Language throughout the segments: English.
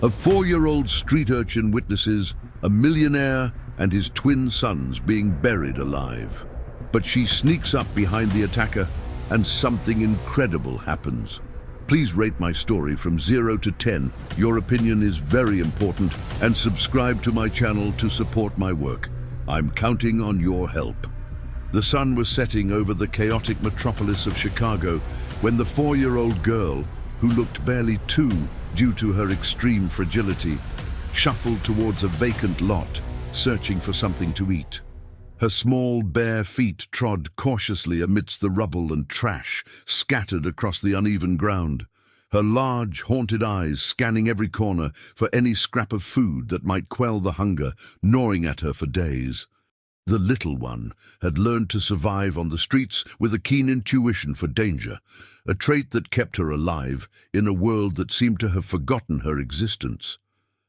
A 4-year-old street urchin witnesses a millionaire and his twin sons being buried alive. But she sneaks up behind the attacker and something incredible happens. Please rate my story from 0 to 10. Your opinion is very important, and subscribe to my channel to support my work. I'm counting on your help. The sun was setting over the chaotic metropolis of Chicago when the 4-year-old girl, who looked barely 2 due to her extreme fragility, shuffled towards a vacant lot, searching for something to eat. Her small, bare feet trod cautiously amidst the rubble and trash scattered across the uneven ground, her large, haunted eyes scanning every corner for any scrap of food that might quell the hunger gnawing at her for days. The little one had learned to survive on the streets with a keen intuition for danger, a trait that kept her alive in a world that seemed to have forgotten her existence.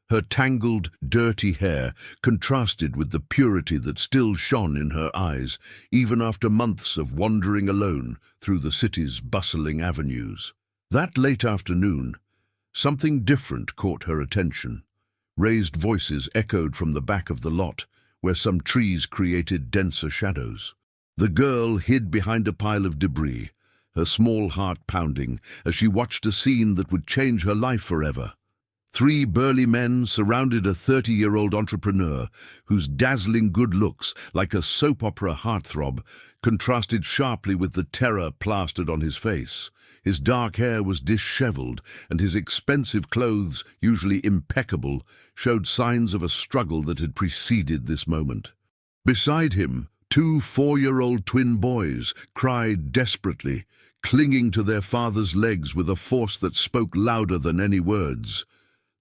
Her tangled, dirty hair contrasted with the purity that still shone in her eyes, even after months of wandering alone through the city's bustling avenues. That late afternoon, something different caught her attention. Raised voices echoed from the back of the lot, where some trees created denser shadows. The girl hid behind a pile of debris, her small heart pounding as she watched a scene that would change her life forever. 3 burly men surrounded a 30-year-old entrepreneur whose dazzling good looks, like a soap opera heartthrob, contrasted sharply with the terror plastered on his face. His dark hair was disheveled, and his expensive clothes, usually impeccable, showed signs of a struggle that had preceded this moment. Beside him, 2 4-year-old twin boys cried desperately, clinging to their father's legs with a force that spoke louder than any words.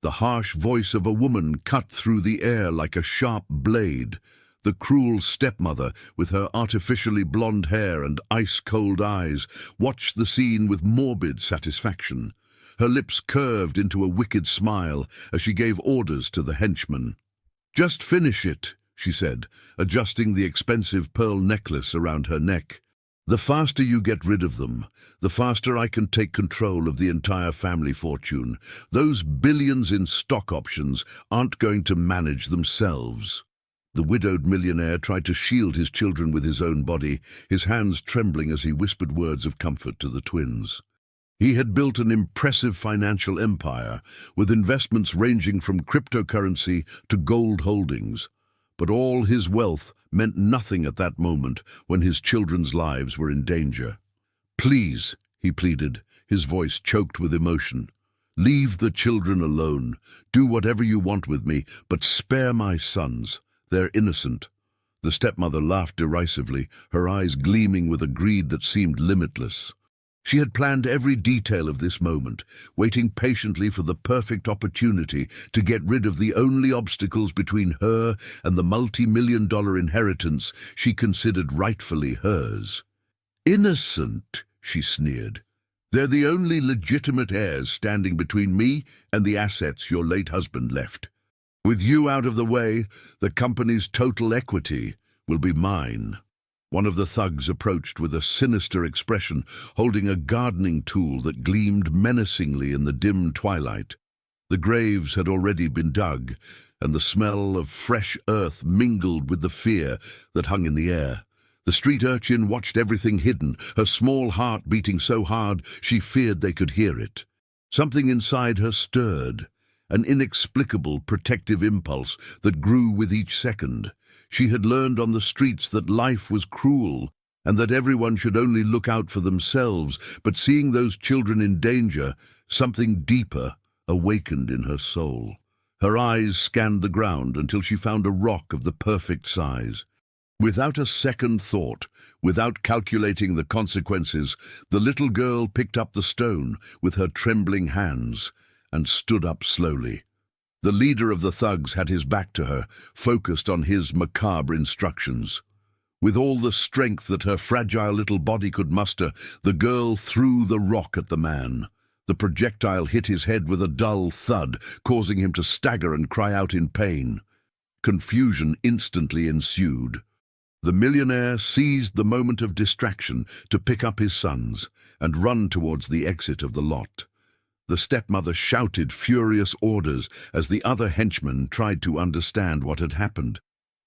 The harsh voice of a woman cut through the air like a sharp blade. The cruel stepmother, with her artificially blonde hair and ice-cold eyes, watched the scene with morbid satisfaction. Her lips curved into a wicked smile as she gave orders to the henchmen. "Just finish it," she said, adjusting the expensive pearl necklace around her neck. "The faster you get rid of them, the faster I can take control of the entire family fortune. Those billions in stock options aren't going to manage themselves." The widowed millionaire tried to shield his children with his own body, his hands trembling as he whispered words of comfort to the twins. He had built an impressive financial empire, with investments ranging from cryptocurrency to gold holdings. But all his wealth meant nothing at that moment when his children's lives were in danger. "Please," he pleaded, his voice choked with emotion. "Leave the children alone. Do whatever you want with me, but spare my sons. They're innocent." The stepmother laughed derisively, her eyes gleaming with a greed that seemed limitless. She had planned every detail of this moment, waiting patiently for the perfect opportunity to get rid of the only obstacles between her and the multi-million-dollar inheritance she considered rightfully hers. "Innocent," she sneered. "They're the only legitimate heirs standing between me and the assets your late husband left. With you out of the way, the company's total equity will be mine." One of the thugs approached with a sinister expression, holding a gardening tool that gleamed menacingly in the dim twilight. The graves had already been dug, and the smell of fresh earth mingled with the fear that hung in the air. The street urchin watched everything hidden, her small heart beating so hard she feared they could hear it. Something inside her stirred, an inexplicable protective impulse that grew with each second. She had learned on the streets that life was cruel and that everyone should only look out for themselves, but seeing those children in danger, something deeper awakened in her soul. Her eyes scanned the ground until she found a rock of the perfect size. Without a second thought, without calculating the consequences, the little girl picked up the stone with her trembling hands and stood up slowly. The leader of the thugs had his back to her, focused on his macabre instructions. With all the strength that her fragile little body could muster, the girl threw the rock at the man. The projectile hit his head with a dull thud, causing him to stagger and cry out in pain. Confusion instantly ensued. The millionaire seized the moment of distraction to pick up his sons and run towards the exit of the lot. The stepmother shouted furious orders as the other henchmen tried to understand what had happened.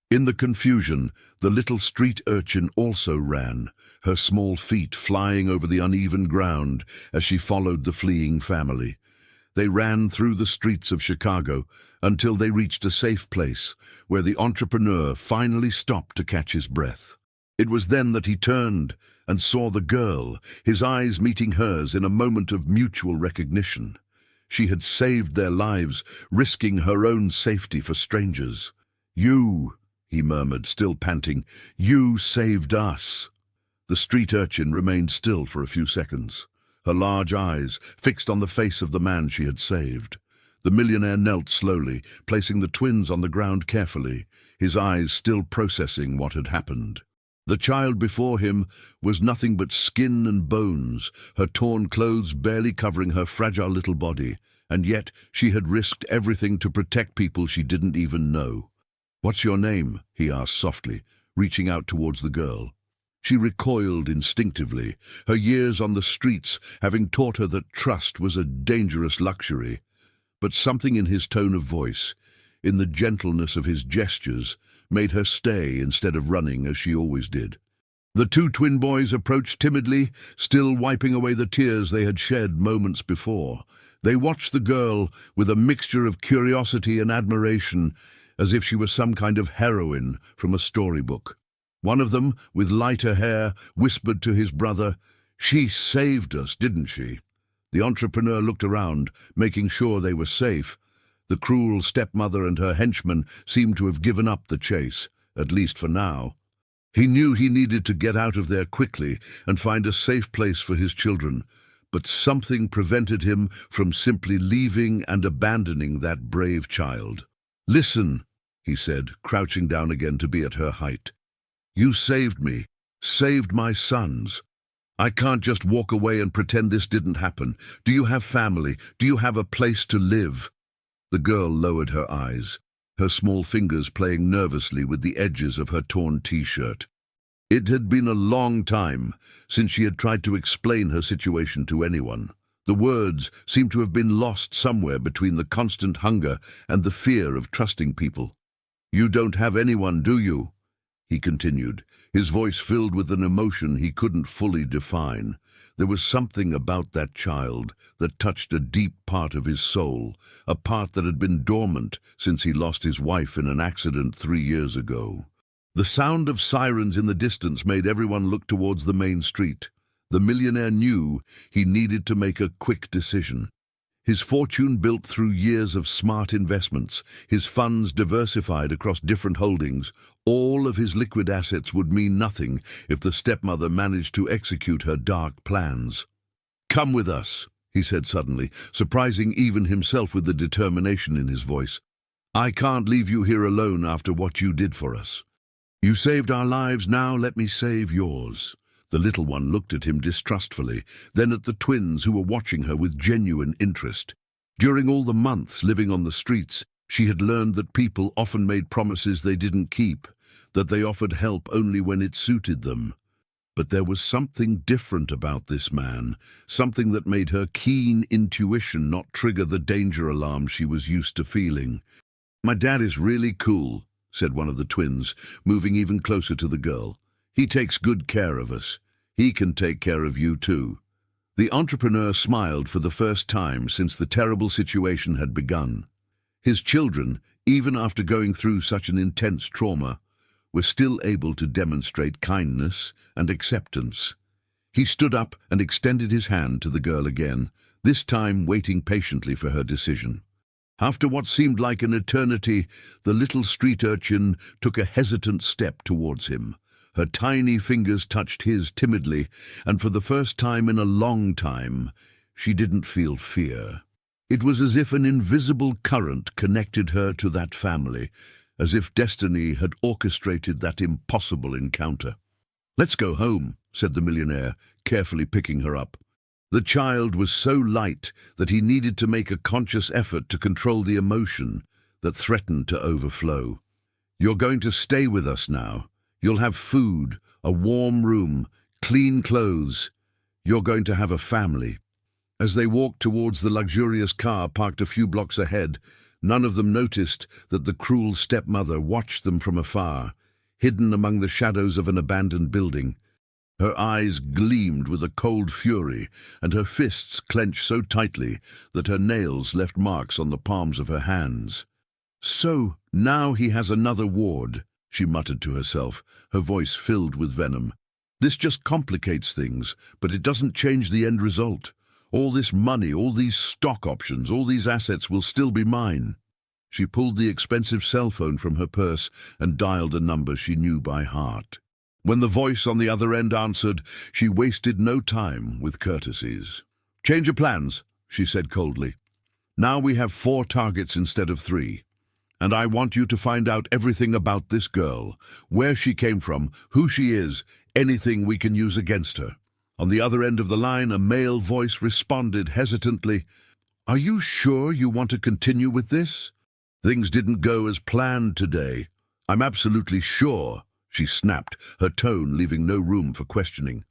In the confusion, the little street urchin also ran, her small feet flying over the uneven ground as she followed the fleeing family. They ran through the streets of Chicago until they reached a safe place where the entrepreneur finally stopped to catch his breath. It was then that he turned and saw the girl, his eyes meeting hers in a moment of mutual recognition. She had saved their lives, risking her own safety for strangers. "You," he murmured, still panting, "you saved us." The street urchin remained still for a few seconds, her large eyes fixed on the face of the man she had saved. The millionaire knelt slowly, placing the twins on the ground carefully, his eyes still processing what had happened. The child before him was nothing but skin and bones, her torn clothes barely covering her fragile little body, and yet she had risked everything to protect people she didn't even know. "What's your name?" he asked softly, reaching out towards the girl. She recoiled instinctively, her years on the streets having taught her that trust was a dangerous luxury. But something in his tone of voice, in the gentleness of his gestures, made her stay instead of running as she always did. The two twin boys approached timidly, still wiping away the tears they had shed moments before. They watched the girl with a mixture of curiosity and admiration, as if she were some kind of heroine from a storybook. One of them, with lighter hair, whispered to his brother, "She saved us, didn't she?" The entrepreneur looked around, making sure they were safe. The cruel stepmother and her henchmen seemed to have given up the chase, at least for now. He knew he needed to get out of there quickly and find a safe place for his children, but something prevented him from simply leaving and abandoning that brave child. "Listen," he said, crouching down again to be at her height. "You saved me, saved my sons. I can't just walk away and pretend this didn't happen. Do you have family? Do you have a place to live?" The girl lowered her eyes, her small fingers playing nervously with the edges of her torn t-shirt. It had been a long time since she had tried to explain her situation to anyone. The words seemed to have been lost somewhere between the constant hunger and the fear of trusting people. "You don't have anyone, do you?" he continued, his voice filled with an emotion he couldn't fully define. There was something about that child that touched a deep part of his soul, a part that had been dormant since he lost his wife in an accident 3 years ago. The sound of sirens in the distance made everyone look towards the main street. The millionaire knew he needed to make a quick decision. His fortune built through years of smart investments, his funds diversified across different holdings, all of his liquid assets would mean nothing if the stepmother managed to execute her dark plans. "Come with us," he said suddenly, surprising even himself with the determination in his voice. "I can't leave you here alone after what you did for us. You saved our lives, now let me save yours." The little one looked at him distrustfully, then at the twins who were watching her with genuine interest. During all the months living on the streets, she had learned that people often made promises they didn't keep, that they offered help only when it suited them. But there was something different about this man, something that made her keen intuition not trigger the danger alarm she was used to feeling. "My dad is really cool," said one of the twins, moving even closer to the girl. "He takes good care of us. He can take care of you too." The entrepreneur smiled for the first time since the terrible situation had begun. His children, even after going through such an intense trauma, were still able to demonstrate kindness and acceptance. He stood up and extended his hand to the girl again, this time waiting patiently for her decision. After what seemed like an eternity, the little street urchin took a hesitant step towards him. Her tiny fingers touched his timidly, and for the first time in a long time, she didn't feel fear. It was as if an invisible current connected her to that family, as if destiny had orchestrated that impossible encounter. "Let's go home," said the millionaire, carefully picking her up. The child was so light that he needed to make a conscious effort to control the emotion that threatened to overflow. "You're going to stay with us now. You'll have food, a warm room, clean clothes. You're going to have a family." As they walked towards the luxurious car parked a few blocks ahead, none of them noticed that the cruel stepmother watched them from afar, hidden among the shadows of an abandoned building. Her eyes gleamed with a cold fury, and her fists clenched so tightly that her nails left marks on the palms of her hands. "So, now he has another ward," she muttered to herself, her voice filled with venom. "This just complicates things, but it doesn't change the end result. All this money, all these stock options, all these assets will still be mine." She pulled the expensive cell phone from her purse and dialed a number she knew by heart. When the voice on the other end answered, she wasted no time with courtesies. "Change of plans," she said coldly. "Now we have 4 targets instead of 3. And I want you to find out everything about this girl, where she came from, who she is, anything we can use against her." On the other end of the line, a male voice responded hesitantly, "Are you sure you want to continue with this? Things didn't go as planned today." "I'm absolutely sure," she snapped, her tone leaving no room for questioning.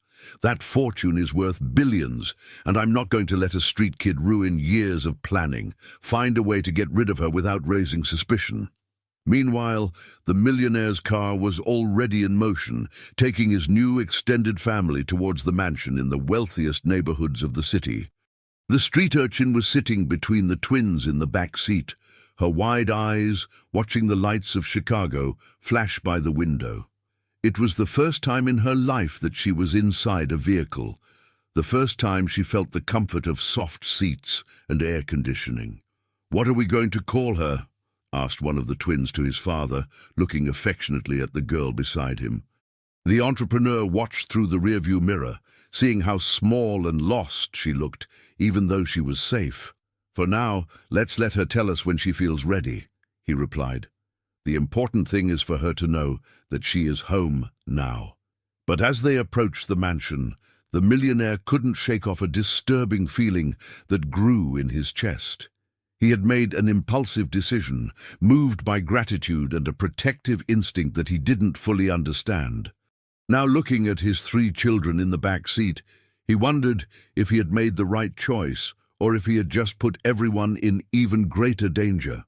"That fortune is worth billions, and I'm not going to let a street kid ruin years of planning. Find a way to get rid of her without raising suspicion." Meanwhile, the millionaire's car was already in motion, taking his new extended family towards the mansion in the wealthiest neighborhoods of the city. The street urchin was sitting between the twins in the back seat, her wide eyes watching the lights of Chicago flash by the window. It was the first time in her life that she was inside a vehicle, the first time she felt the comfort of soft seats and air conditioning. "What are we going to call her?" asked one of the twins to his father, looking affectionately at the girl beside him. The entrepreneur watched through the rearview mirror, seeing how small and lost she looked, even though she was safe. "For now, let's let her tell us when she feels ready," he replied. "The important thing is for her to know that she is home now." But as they approached the mansion, the millionaire couldn't shake off a disturbing feeling that grew in his chest. He had made an impulsive decision, moved by gratitude and a protective instinct that he didn't fully understand. Now looking at his 3 children in the back seat, he wondered if he had made the right choice or if he had just put everyone in even greater danger.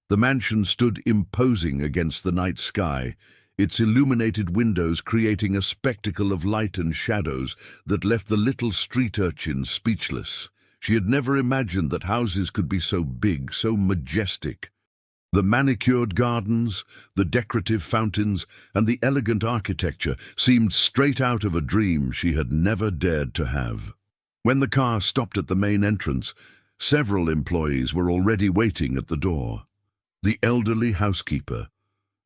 The mansion stood imposing against the night sky, its illuminated windows creating a spectacle of light and shadows that left the little street urchin speechless. She had never imagined that houses could be so big, so majestic. The manicured gardens, the decorative fountains, and the elegant architecture seemed straight out of a dream she had never dared to have. When the car stopped at the main entrance, several employees were already waiting at the door. The elderly housekeeper,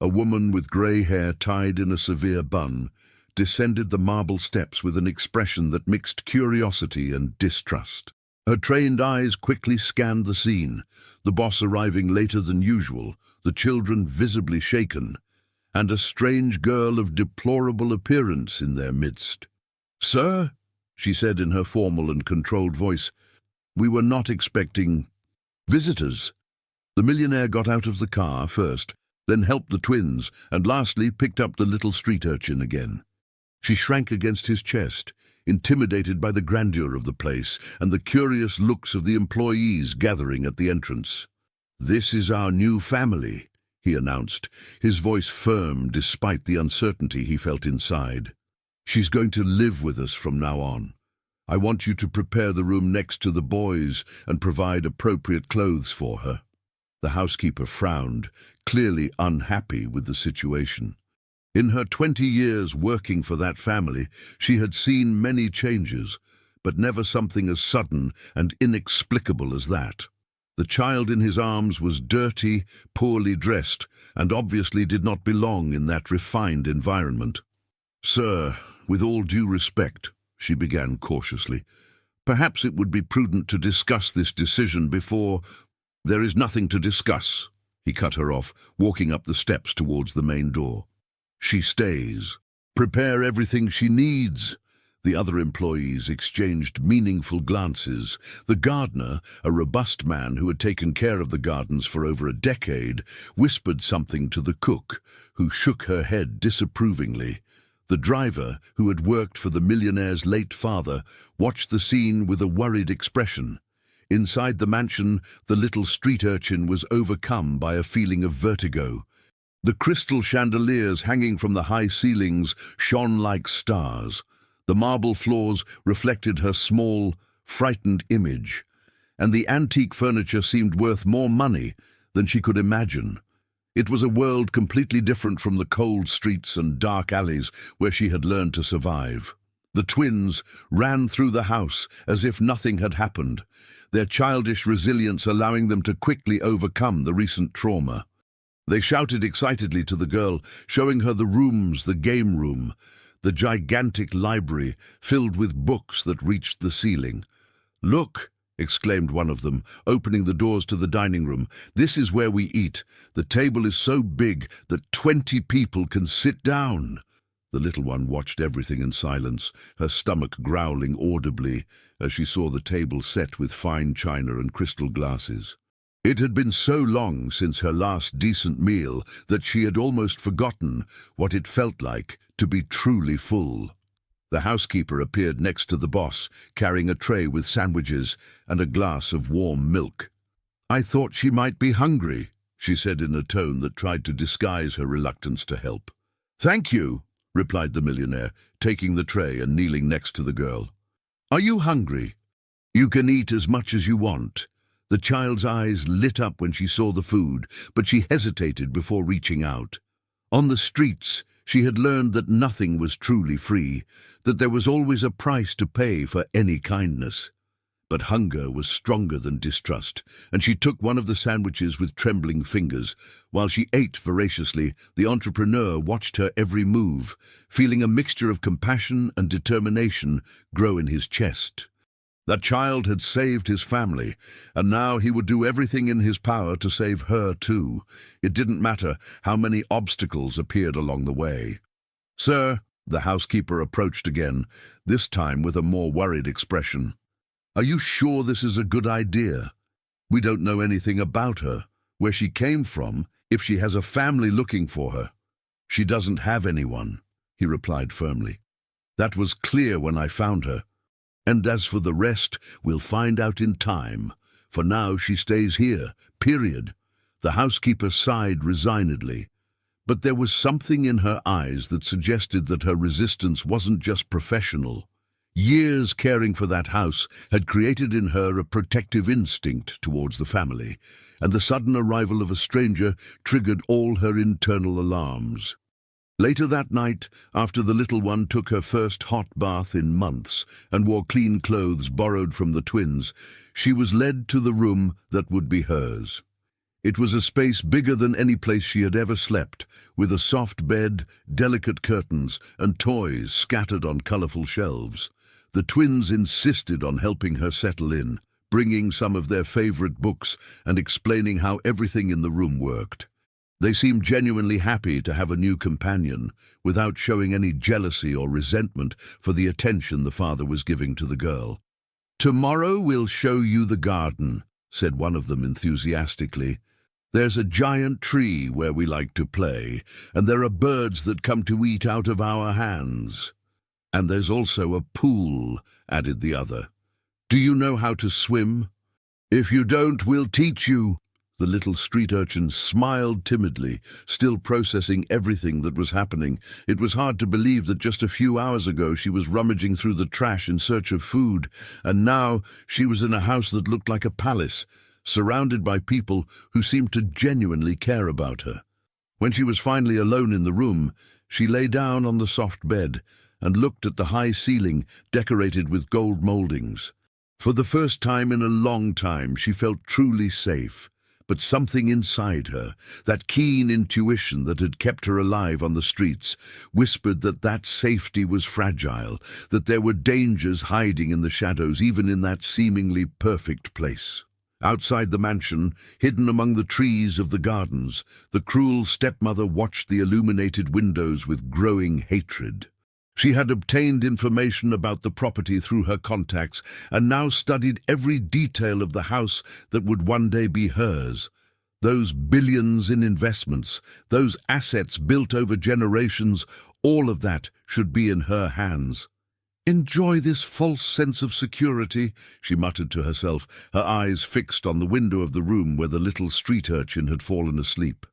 a woman with grey hair tied in a severe bun, descended the marble steps with an expression that mixed curiosity and distrust. Her trained eyes quickly scanned the scene, the boss arriving later than usual, the children visibly shaken, and a strange girl of deplorable appearance in their midst. "Sir," she said in her formal and controlled voice, "we were not expecting visitors." The millionaire got out of the car first, then helped the twins, and lastly picked up the little street urchin again. She shrank against his chest, intimidated by the grandeur of the place and the curious looks of the employees gathering at the entrance. "This is our new family," he announced, his voice firm despite the uncertainty he felt inside. "She's going to live with us from now on. I want you to prepare the room next to the boys and provide appropriate clothes for her." The housekeeper frowned, clearly unhappy with the situation. In her 20 years working for that family, she had seen many changes, but never something as sudden and inexplicable as that. The child in his arms was dirty, poorly dressed, and obviously did not belong in that refined environment. "Sir, with all due respect," she began cautiously, "perhaps it would be prudent to discuss this decision before—" "There is nothing to discuss," he cut her off, walking up the steps towards the main door. "She stays. Prepare everything she needs." The other employees exchanged meaningful glances. The gardener, a robust man who had taken care of the gardens for over a decade, whispered something to the cook, who shook her head disapprovingly. The driver, who had worked for the millionaire's late father, watched the scene with a worried expression. Inside the mansion, the little street urchin was overcome by a feeling of vertigo. The crystal chandeliers hanging from the high ceilings shone like stars. The marble floors reflected her small, frightened image, and the antique furniture seemed worth more money than she could imagine. It was a world completely different from the cold streets and dark alleys where she had learned to survive. The twins ran through the house as if nothing had happened, their childish resilience allowing them to quickly overcome the recent trauma. They shouted excitedly to the girl, showing her the rooms, the game room, the gigantic library filled with books that reached the ceiling. "Look!" exclaimed one of them, opening the doors to the dining room. "This is where we eat. The table is so big that 20 people can sit down." The little one watched everything in silence, her stomach growling audibly as she saw the table set with fine china and crystal glasses. It had been so long since her last decent meal that she had almost forgotten what it felt like to be truly full. The housekeeper appeared next to the boss, carrying a tray with sandwiches and a glass of warm milk. "I thought she might be hungry," she said in a tone that tried to disguise her reluctance to help. "Thank you," replied the millionaire, taking the tray and kneeling next to the girl. "Are you hungry? You can eat as much as you want." The child's eyes lit up when she saw the food, but she hesitated before reaching out. On the streets, she had learned that nothing was truly free, that there was always a price to pay for any kindness. But hunger was stronger than distrust, and she took one of the sandwiches with trembling fingers. While she ate voraciously, the entrepreneur watched her every move, feeling a mixture of compassion and determination grow in his chest. That child had saved his family, and now he would do everything in his power to save her too. It didn't matter how many obstacles appeared along the way. "Sir," the housekeeper approached again, this time with a more worried expression. "Are you sure this is a good idea? We don't know anything about her, where she came from, if she has a family looking for her." "She doesn't have anyone," he replied firmly. "That was clear when I found her. And as for the rest, we'll find out in time. For now she stays here, period." The housekeeper sighed resignedly, but there was something in her eyes that suggested that her resistance wasn't just professional. Years caring for that house had created in her a protective instinct towards the family, and the sudden arrival of a stranger triggered all her internal alarms. Later that night, after the little one took her first hot bath in months and wore clean clothes borrowed from the twins, she was led to the room that would be hers. It was a space bigger than any place she had ever slept, with a soft bed, delicate curtains, and toys scattered on colorful shelves. The twins insisted on helping her settle in, bringing some of their favorite books and explaining how everything in the room worked. They seemed genuinely happy to have a new companion, without showing any jealousy or resentment for the attention the father was giving to the girl. "Tomorrow we'll show you the garden," said one of them enthusiastically. "There's a giant tree where we like to play, and there are birds that come to eat out of our hands. And there's also a pool," added the other. "Do you know how to swim?" "If you don't, we'll teach you." The little street urchin smiled timidly, still processing everything that was happening. It was hard to believe that just a few hours ago she was rummaging through the trash in search of food, and now she was in a house that looked like a palace, surrounded by people who seemed to genuinely care about her. When she was finally alone in the room, she lay down on the soft bed and looked at the high ceiling decorated with gold moldings. For the first time in a long time, she felt truly safe. But something inside her, that keen intuition that had kept her alive on the streets, whispered that that safety was fragile, that there were dangers hiding in the shadows even in that seemingly perfect place. Outside the mansion, hidden among the trees of the gardens, the cruel stepmother watched the illuminated windows with growing hatred. She had obtained information about the property through her contacts and now studied every detail of the house that would one day be hers. Those billions in investments, those assets built over generations, all of that should be in her hands. "Enjoy this false sense of security," she muttered to herself, her eyes fixed on the window of the room where the little street urchin had fallen asleep.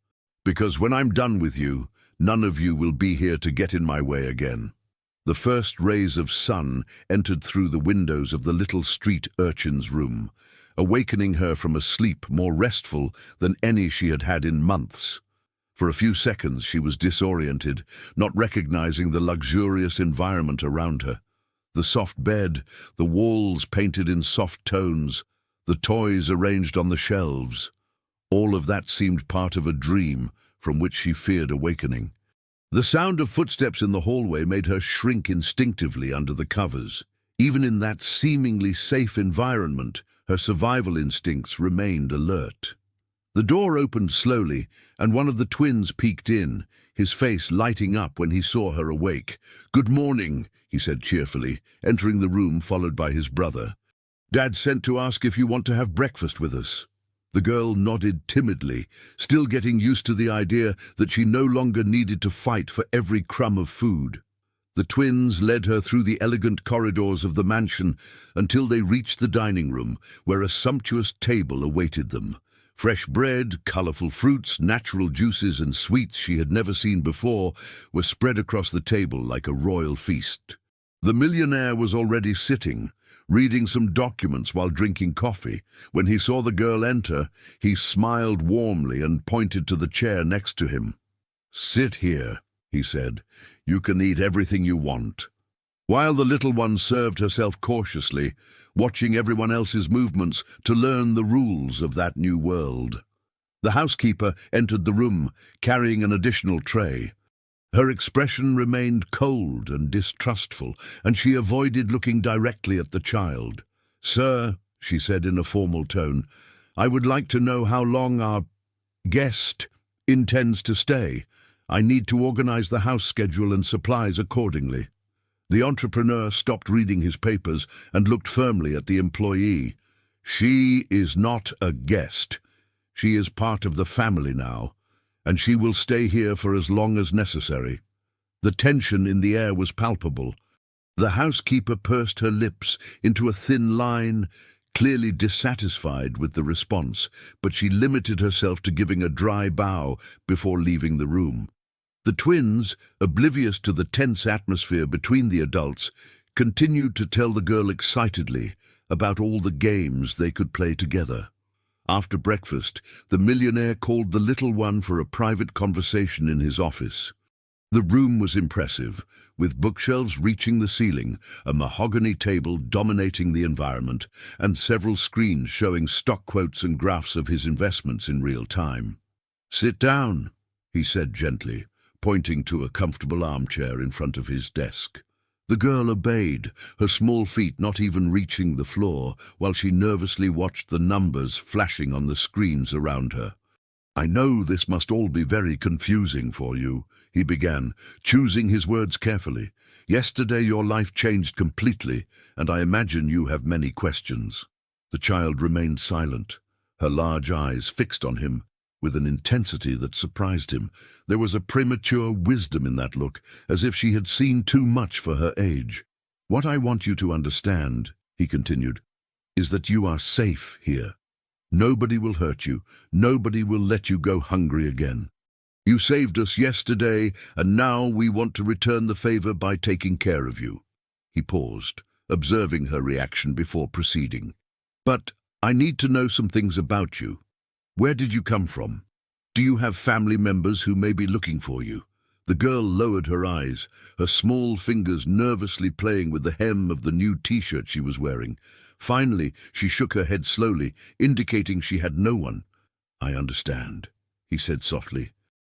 "Because when I'm done with you, none of you will be here to get in my way again." The first rays of sun entered through the windows of the little street urchin's room, awakening her from a sleep more restful than any she had had in months. For a few seconds she was disoriented, not recognizing the luxurious environment around her. The soft bed, the walls painted in soft tones, the toys arranged on the shelves. All of that seemed part of a dream from which she feared awakening. The sound of footsteps in the hallway made her shrink instinctively under the covers. Even in that seemingly safe environment, her survival instincts remained alert. The door opened slowly, and one of the twins peeked in, his face lighting up when he saw her awake. "Good morning," he said cheerfully, entering the room followed by his brother. "Dad sent to ask if you want to have breakfast with us." The girl nodded timidly, still getting used to the idea that she no longer needed to fight for every crumb of food. The twins led her through the elegant corridors of the mansion until they reached the dining room, where a sumptuous table awaited them. Fresh bread, colorful fruits, natural juices, and sweets she had never seen before were spread across the table like a royal feast. The millionaire was already sitting, reading some documents while drinking coffee. When he saw the girl enter, he smiled warmly and pointed to the chair next to him. "Sit here," he said. "You can eat everything you want." While the little one served herself cautiously, watching everyone else's movements to learn the rules of that new world. The housekeeper entered the room, carrying an additional tray. Her expression remained cold and distrustful, and she avoided looking directly at the child. "Sir," she said in a formal tone, "I would like to know how long our guest intends to stay. I need to organize the house schedule and supplies accordingly." The entrepreneur stopped reading his papers and looked firmly at the employee. "She is not a guest. She is part of the family now, and she will stay here for as long as necessary." The tension in the air was palpable. The housekeeper pursed her lips into a thin line, clearly dissatisfied with the response, but she limited herself to giving a dry bow before leaving the room. The twins, oblivious to the tense atmosphere between the adults, continued to tell the girl excitedly about all the games they could play together. After breakfast, the millionaire called the little one for a private conversation in his office. The room was impressive, with bookshelves reaching the ceiling, a mahogany table dominating the environment, and several screens showing stock quotes and graphs of his investments in real time. "Sit down," he said gently, pointing to a comfortable armchair in front of his desk. The girl obeyed, her small feet not even reaching the floor, while she nervously watched the numbers flashing on the screens around her. "I know this must all be very confusing for you," he began, choosing his words carefully. "Yesterday your life changed completely, and I imagine you have many questions." The child remained silent, her large eyes fixed on him with an intensity that surprised him. There was a premature wisdom in that look, as if she had seen too much for her age. "What I want you to understand," he continued, "is that you are safe here. Nobody will hurt you. Nobody will let you go hungry again. You saved us yesterday, and now we want to return the favor by taking care of you." He paused, observing her reaction before proceeding. "But I need to know some things about you. Where did you come from? Do you have family members who may be looking for you?" The girl lowered her eyes, her small fingers nervously playing with the hem of the new t-shirt she was wearing. Finally, she shook her head slowly, indicating she had no one. "I understand," he said softly.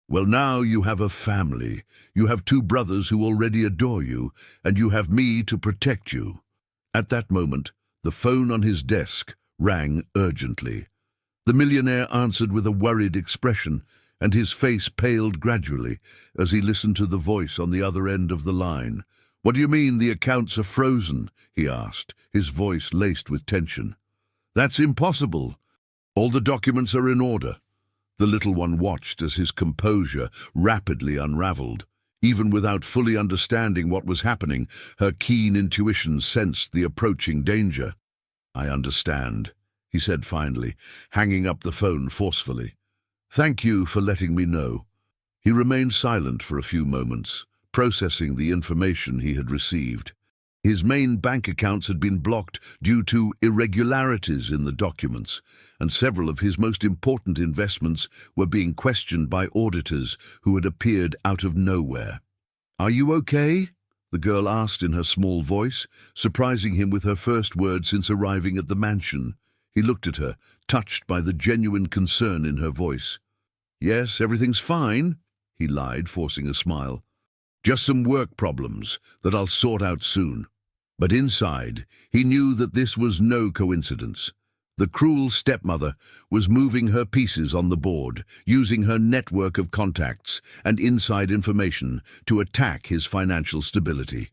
"Well, now you have a family. You have 2 brothers who already adore you, and you have me to protect you." At that moment, the phone on his desk rang urgently. The millionaire answered with a worried expression, and his face paled gradually as he listened to the voice on the other end of the line. "What do you mean the accounts are frozen?" he asked, his voice laced with tension. "That's impossible. All the documents are in order." The little one watched as his composure rapidly unraveled. Even without fully understanding what was happening, her keen intuition sensed the approaching danger. "I understand," he said finally, hanging up the phone forcefully. "Thank you for letting me know." He remained silent for a few moments, processing the information he had received. His main bank accounts had been blocked due to irregularities in the documents, and several of his most important investments were being questioned by auditors who had appeared out of nowhere. "Are you okay?" the girl asked in her small voice, surprising him with her first word since arriving at the mansion. He looked at her, touched by the genuine concern in her voice. "Yes, everything's fine," he lied, forcing a smile. "Just some work problems that I'll sort out soon." But inside, he knew that this was no coincidence. The cruel stepmother was moving her pieces on the board, using her network of contacts and inside information to attack his financial stability.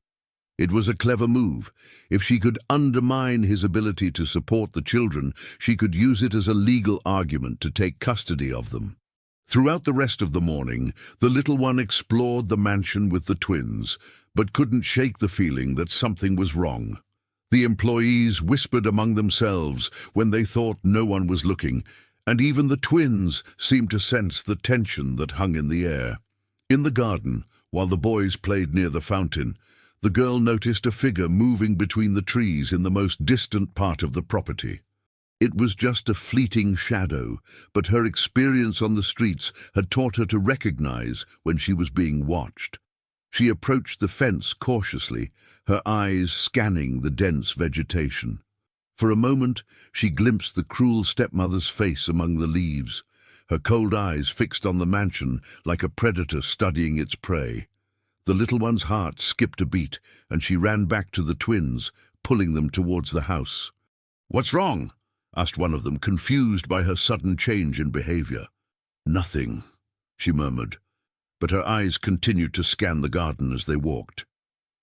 It was a clever move. If she could undermine his ability to support the children, she could use it as a legal argument to take custody of them. Throughout the rest of the morning, the little one explored the mansion with the twins, but couldn't shake the feeling that something was wrong. The employees whispered among themselves when they thought no one was looking, and even the twins seemed to sense the tension that hung in the air. In the garden, while the boys played near the fountain, the girl noticed a figure moving between the trees in the most distant part of the property. It was just a fleeting shadow, but her experience on the streets had taught her to recognize when she was being watched. She approached the fence cautiously, her eyes scanning the dense vegetation. For a moment, she glimpsed the cruel stepmother's face among the leaves, her cold eyes fixed on the mansion like a predator studying its prey. The little one's heart skipped a beat, and she ran back to the twins, pulling them towards the house. "What's wrong?" asked one of them, confused by her sudden change in behavior. "Nothing," she murmured, but her eyes continued to scan the garden as they walked.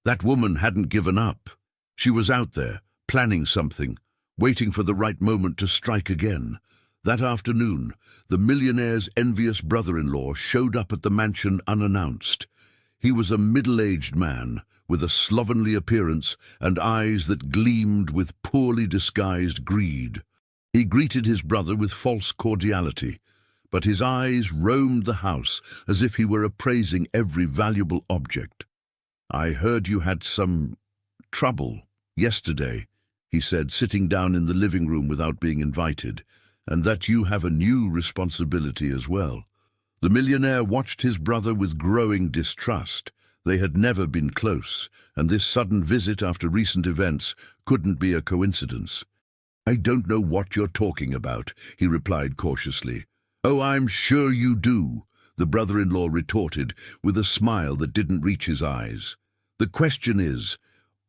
That woman hadn't given up. She was out there, planning something, waiting for the right moment to strike again. That afternoon, the millionaire's envious brother-in-law showed up at the mansion unannounced. He was a middle-aged man, with a slovenly appearance and eyes that gleamed with poorly disguised greed. He greeted his brother with false cordiality, but his eyes roamed the house as if he were appraising every valuable object. "I heard you had some trouble yesterday," he said, sitting down in the living room without being invited, "and that you have a new responsibility as well." The millionaire watched his brother with growing distrust. They had never been close, and this sudden visit after recent events couldn't be a coincidence. "I don't know what you're talking about," he replied cautiously. "Oh, I'm sure you do," the brother-in-law retorted with a smile that didn't reach his eyes. "The question is,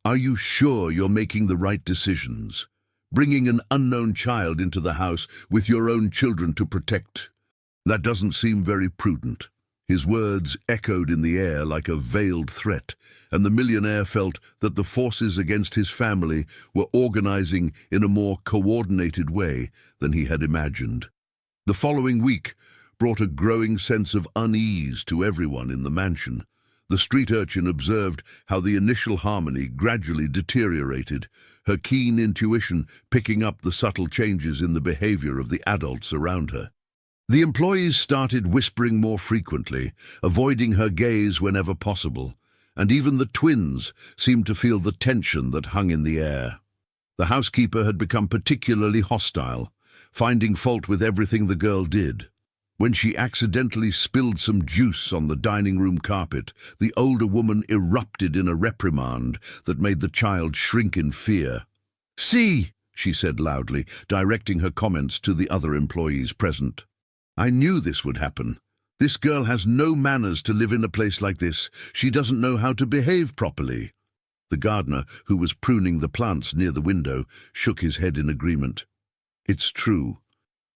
are you sure you're making the right decisions? Bringing an unknown child into the house with your own children to protect? That doesn't seem very prudent." His words echoed in the air like a veiled threat, and the millionaire felt that the forces against his family were organizing in a more coordinated way than he had imagined. The following week brought a growing sense of unease to everyone in the mansion. The street urchin observed how the initial harmony gradually deteriorated, her keen intuition picking up the subtle changes in the behavior of the adults around her. The employees started whispering more frequently, avoiding her gaze whenever possible, and even the twins seemed to feel the tension that hung in the air. The housekeeper had become particularly hostile, finding fault with everything the girl did. When she accidentally spilled some juice on the dining room carpet, the older woman erupted in a reprimand that made the child shrink in fear. "See," she said loudly, directing her comments to the other employees present. "I knew this would happen. This girl has no manners to live in a place like this. She doesn't know how to behave properly." The gardener, who was pruning the plants near the window, shook his head in agreement. "It's true.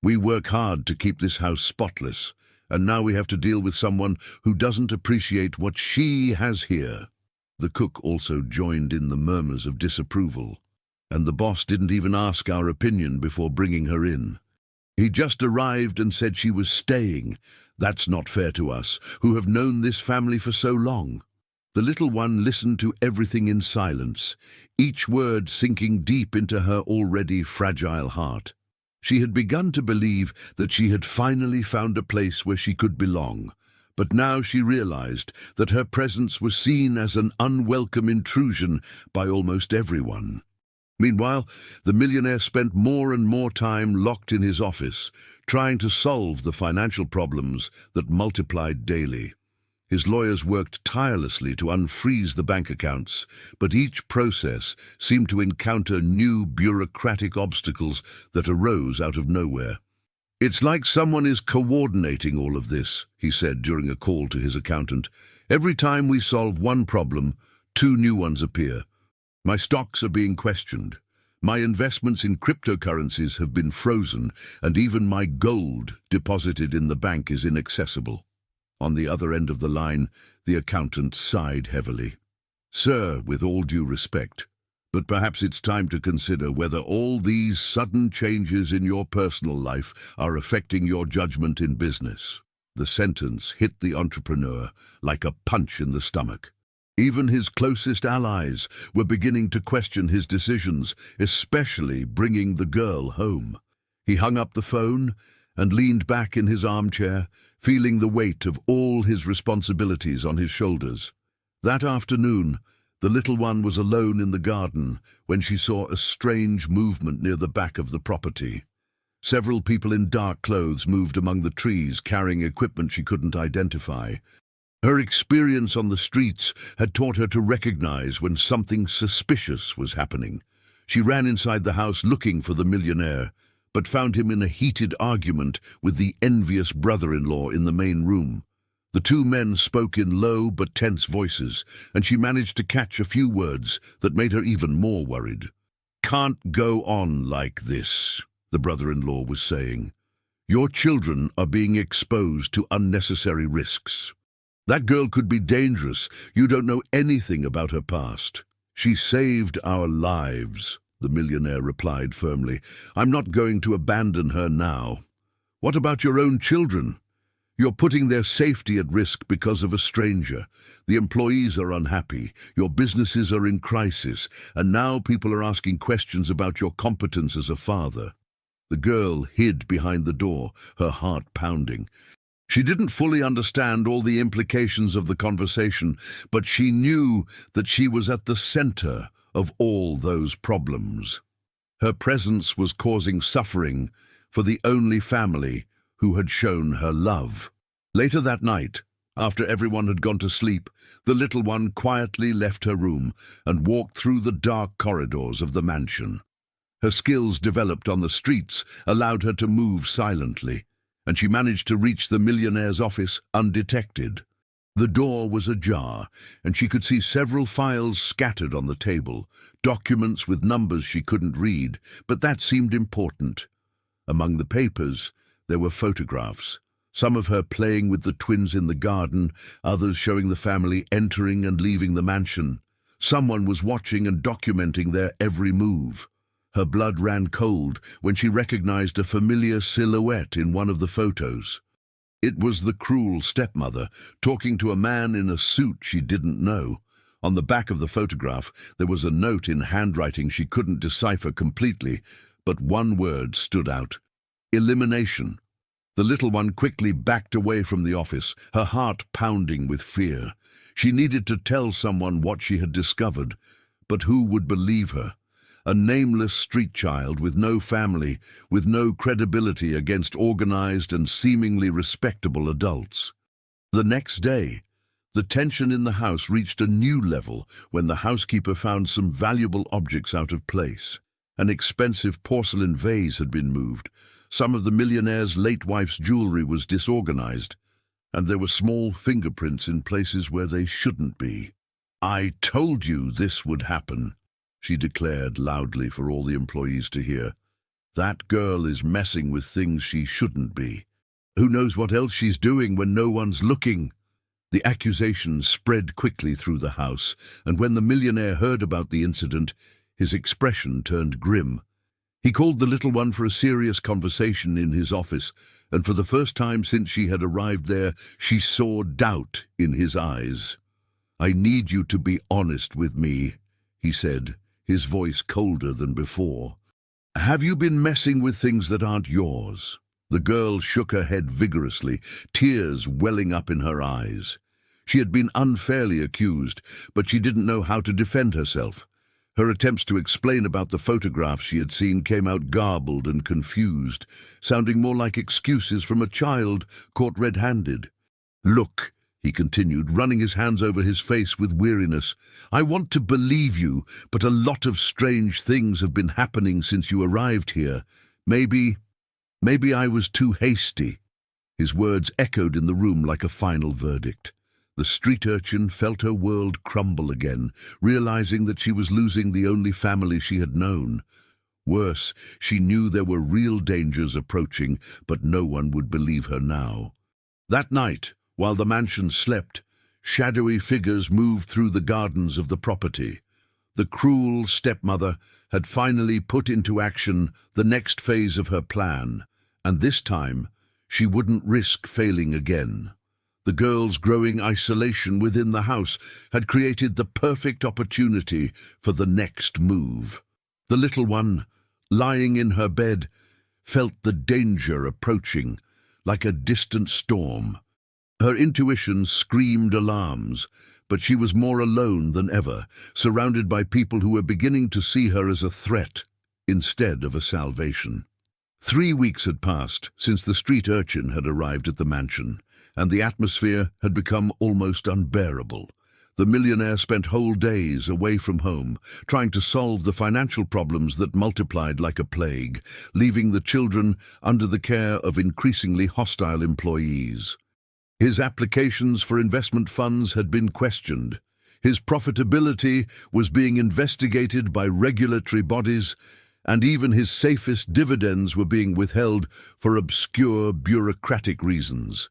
We work hard to keep this house spotless, and now we have to deal with someone who doesn't appreciate what she has here." The cook also joined in the murmurs of disapproval. "And the boss didn't even ask our opinion before bringing her in." He just arrived and said she was staying. That's not fair to us, who have known this family for so long. The little one listened to everything in silence, each word sinking deep into her already fragile heart. She had begun to believe that she had finally found a place where she could belong, but now she realized that her presence was seen as an unwelcome intrusion by almost everyone. Meanwhile, the millionaire spent more and more time locked in his office, trying to solve the financial problems that multiplied daily. His lawyers worked tirelessly to unfreeze the bank accounts, but each process seemed to encounter new bureaucratic obstacles that arose out of nowhere. "It's like someone is coordinating all of this," he said during a call to his accountant. "Every time we solve one problem, two new ones appear. My stocks are being questioned. My investments in cryptocurrencies have been frozen, and even my gold deposited in the bank is inaccessible." On the other end of the line, the accountant sighed heavily. "Sir, with all due respect, but perhaps it's time to consider whether all these sudden changes in your personal life are affecting your judgment in business." The sentence hit the entrepreneur like a punch in the stomach. Even his closest allies were beginning to question his decisions, especially bringing the girl home. He hung up the phone and leaned back in his armchair, feeling the weight of all his responsibilities on his shoulders. That afternoon, the little one was alone in the garden when she saw a strange movement near the back of the property. Several people in dark clothes moved among the trees, carrying equipment she couldn't identify. Her experience on the streets had taught her to recognize when something suspicious was happening. She ran inside the house looking for the millionaire, but found him in a heated argument with the envious brother-in-law in the main room. The two men spoke in low but tense voices, and she managed to catch a few words that made her even more worried. "Can't go on like this," the brother-in-law was saying. "Your children are being exposed to unnecessary risks. That girl could be dangerous. You don't know anything about her past." "She saved our lives," the millionaire replied firmly. "I'm not going to abandon her now." "What about your own children? You're putting their safety at risk because of a stranger. The employees are unhappy, your businesses are in crisis, and now people are asking questions about your competence as a father." The girl hid behind the door, her heart pounding. She didn't fully understand all the implications of the conversation, but she knew that she was at the center of all those problems. Her presence was causing suffering for the only family who had shown her love. Later that night, after everyone had gone to sleep, the little one quietly left her room and walked through the dark corridors of the mansion. Her skills developed on the streets allowed her to move silently, and she managed to reach the millionaire's office undetected. The door was ajar, and she could see several files scattered on the table, documents with numbers she couldn't read, but that seemed important. Among the papers, there were photographs, some of her playing with the twins in the garden, others showing the family entering and leaving the mansion. Someone was watching and documenting their every move. Her blood ran cold when she recognized a familiar silhouette in one of the photos. It was the cruel stepmother, talking to a man in a suit she didn't know. On the back of the photograph, there was a note in handwriting she couldn't decipher completely, but one word stood out: elimination. The little one quickly backed away from the office, her heart pounding with fear. She needed to tell someone what she had discovered, but who would believe her? A nameless street child with no family, with no credibility against organized and seemingly respectable adults. The next day, the tension in the house reached a new level when the housekeeper found some valuable objects out of place. An expensive porcelain vase had been moved. Some of the millionaire's late wife's jewelry was disorganized, and there were small fingerprints in places where they shouldn't be. "I told you this would happen," she declared loudly for all the employees to hear. "That girl is messing with things she shouldn't be. Who knows what else she's doing when no one's looking?" The accusations spread quickly through the house, and when the millionaire heard about the incident, his expression turned grim. He called the little one for a serious conversation in his office, and for the first time since she had arrived there, she saw doubt in his eyes. "I need you to be honest with me," he said, his voice colder than before. "Have you been messing with things that aren't yours?" The girl shook her head vigorously, tears welling up in her eyes. She had been unfairly accused, but she didn't know how to defend herself. Her attempts to explain about the photographs she had seen came out garbled and confused, sounding more like excuses from a child caught red-handed. "Look," he continued, running his hands over his face with weariness, "I want to believe you, but a lot of strange things have been happening since you arrived here. Maybe I was too hasty." His words echoed in the room like a final verdict. The street urchin felt her world crumble again, realizing that she was losing the only family she had known. Worse, she knew there were real dangers approaching, but no one would believe her now. That night, while the mansion slept, shadowy figures moved through the gardens of the property. The cruel stepmother had finally put into action the next phase of her plan, and this time she wouldn't risk failing again. The girl's growing isolation within the house had created the perfect opportunity for the next move. The little one, lying in her bed, felt the danger approaching, like a distant storm. Her intuition screamed alarms, but she was more alone than ever, surrounded by people who were beginning to see her as a threat instead of a salvation. 3 weeks had passed since the street urchin had arrived at the mansion, and the atmosphere had become almost unbearable. The millionaire spent whole days away from home, trying to solve the financial problems that multiplied like a plague, leaving the children under the care of increasingly hostile employees. His applications for investment funds had been questioned. His profitability was being investigated by regulatory bodies, and even his safest dividends were being withheld for obscure bureaucratic reasons.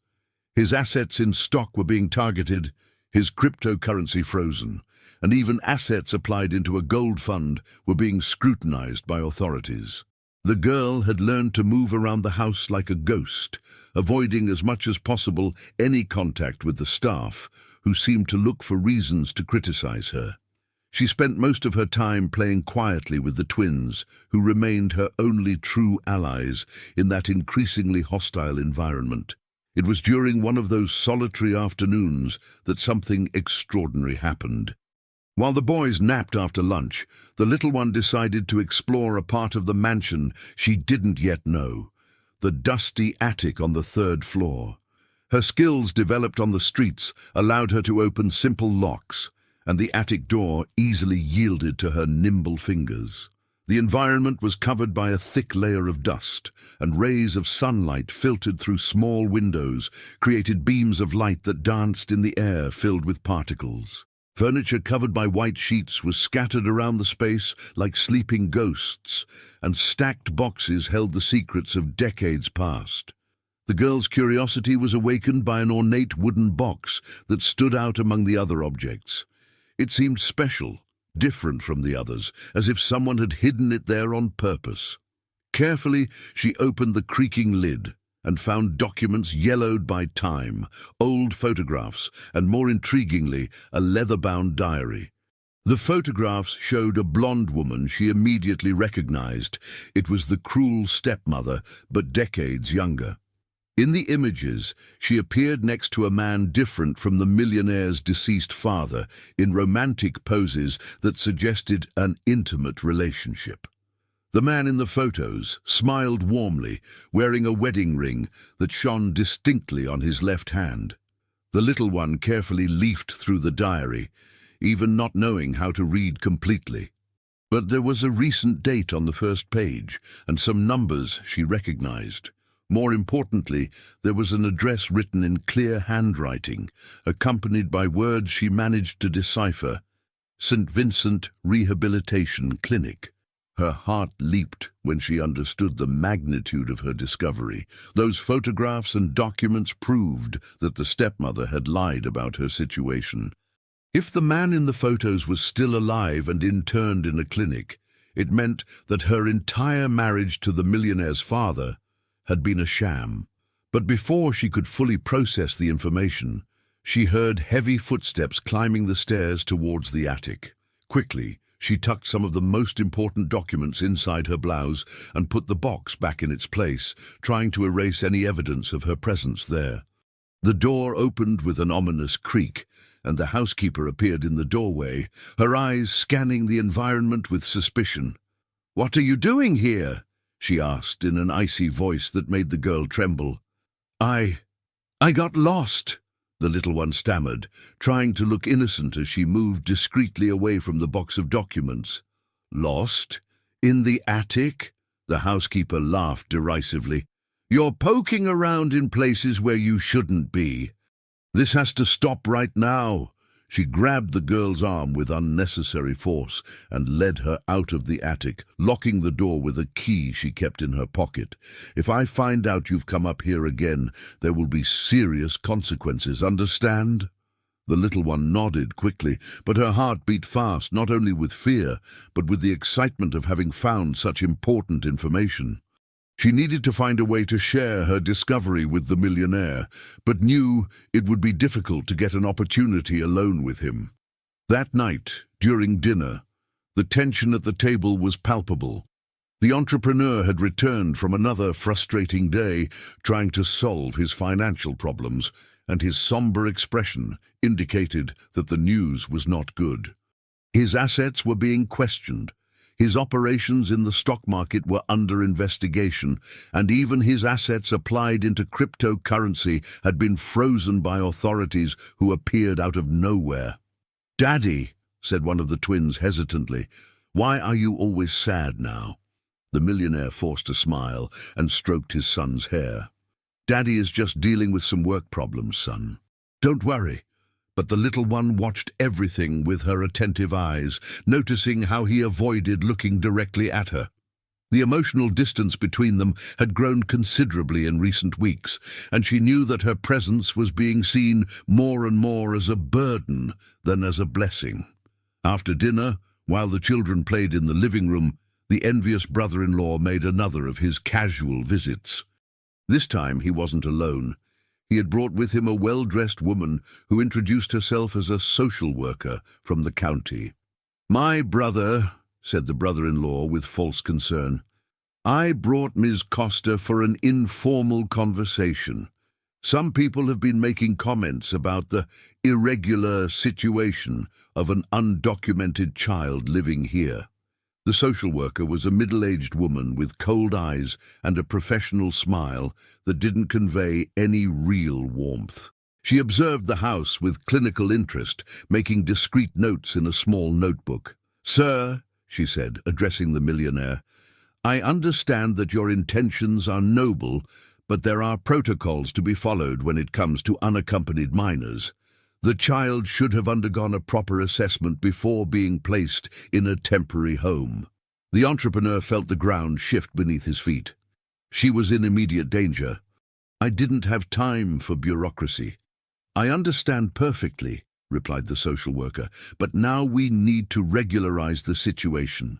His assets in stock were being targeted, his cryptocurrency frozen, and even assets applied into a gold fund were being scrutinized by authorities. The girl had learned to move around the house like a ghost, avoiding as much as possible any contact with the staff, who seemed to look for reasons to criticize her. She spent most of her time playing quietly with the twins, who remained her only true allies in that increasingly hostile environment. It was during one of those solitary afternoons that something extraordinary happened. While the boys napped after lunch, the little one decided to explore a part of the mansion she didn't yet know, the dusty attic on the 3rd floor. Her skills developed on the streets allowed her to open simple locks, and the attic door easily yielded to her nimble fingers. The environment was covered by a thick layer of dust, and rays of sunlight filtered through small windows created beams of light that danced in the air filled with particles. Furniture covered by white sheets was scattered around the space like sleeping ghosts, and stacked boxes held the secrets of decades past. The girl's curiosity was awakened by an ornate wooden box that stood out among the other objects. It seemed special, different from the others, as if someone had hidden it there on purpose. Carefully, she opened the creaking lid and found documents yellowed by time, old photographs, and more intriguingly, a leather-bound diary. The photographs showed a blonde woman she immediately recognized. It was the cruel stepmother, but decades younger. In the images, she appeared next to a man different from the millionaire's deceased father, in romantic poses that suggested an intimate relationship. The man in the photos smiled warmly, wearing a wedding ring that shone distinctly on his left hand. The little one carefully leafed through the diary, even not knowing how to read completely. But there was a recent date on the first page, and some numbers she recognized. More importantly, there was an address written in clear handwriting, accompanied by words she managed to decipher: St. Vincent Rehabilitation Clinic. Her heart leaped when she understood the magnitude of her discovery. Those photographs and documents proved that the stepmother had lied about her situation. If the man in the photos was still alive and interned in a clinic, It meant that her entire marriage to the millionaire's father had been a sham. But before she could fully process the information, she heard heavy footsteps climbing the stairs towards the attic. Quickly, she tucked some of the most important documents inside her blouse and put the box back in its place, trying to erase any evidence of her presence there. The door opened with an ominous creak, and the housekeeper appeared in the doorway, her eyes scanning the environment with suspicion. "What are you doing here?" she asked in an icy voice that made the girl tremble. I got lost," the little one stammered, trying to look innocent as she moved discreetly away from the box of documents. "Lost? In the attic?" The housekeeper laughed derisively. "You're poking around in places where you shouldn't be. This has to stop right now." She grabbed the girl's arm with unnecessary force and led her out of the attic, locking the door with a key she kept in her pocket. "If I find out you've come up here again, there will be serious consequences, understand?" The little one nodded quickly, but her heart beat fast, not only with fear, but with the excitement of having found such important information. She needed to find a way to share her discovery with the millionaire, but knew it would be difficult to get an opportunity alone with him. That night, during dinner, the tension at the table was palpable. The entrepreneur had returned from another frustrating day trying to solve his financial problems, and his somber expression indicated that the news was not good. His assets were being questioned. His operations in the stock market were under investigation, and even his assets applied into cryptocurrency had been frozen by authorities who appeared out of nowhere. "Daddy," said one of the twins hesitantly, "why are you always sad now?" The millionaire forced a smile and stroked his son's hair. "Daddy is just dealing with some work problems, son. Don't worry." But the little one watched everything with her attentive eyes, noticing how he avoided looking directly at her. The emotional distance between them had grown considerably in recent weeks, and she knew that her presence was being seen more and more as a burden than as a blessing. After dinner, while the children played in the living room, the envious brother-in-law made another of his casual visits. This time he wasn't alone. He had brought with him a well-dressed woman who introduced herself as a social worker from the county. "My brother," said the brother-in-law with false concern, "I brought Ms. Costa for an informal conversation. Some people have been making comments about the irregular situation of an undocumented child living here." The social worker was a middle-aged woman with cold eyes and a professional smile that didn't convey any real warmth. She observed the house with clinical interest, making discreet notes in a small notebook. "Sir," she said, addressing the millionaire, "I understand that your intentions are noble, but there are protocols to be followed when it comes to unaccompanied minors. The child should have undergone a proper assessment before being placed in a temporary home." The entrepreneur felt the ground shift beneath his feet. She was in immediate danger. "I didn't have time for bureaucracy." "I understand perfectly," replied the social worker, "but now we need to regularize the situation.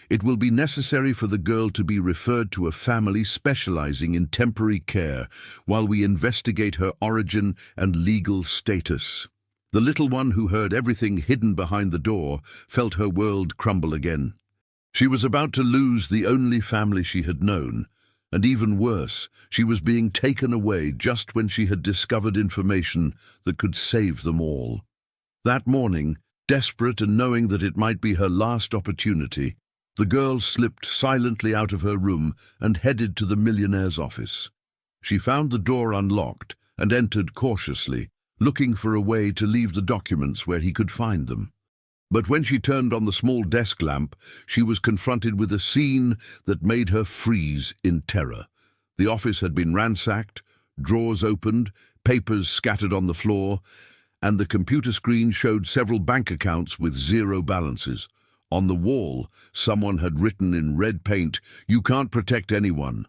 It will be necessary for the girl to be referred to a family specializing in temporary care while we investigate her origin and legal status." The little one, who heard everything hidden behind the door, felt her world crumble again. She was about to lose the only family she had known, and even worse, she was being taken away just when she had discovered information that could save them all. That morning, desperate and knowing that it might be her last opportunity, the girl slipped silently out of her room and headed to the millionaire's office. She found the door unlocked and entered cautiously, looking for a way to leave the documents where he could find them. But when she turned on the small desk lamp, she was confronted with a scene that made her freeze in terror. The office had been ransacked, drawers opened, papers scattered on the floor, and the computer screen showed several bank accounts with zero balances. On the wall, someone had written in red paint, "You can't protect anyone."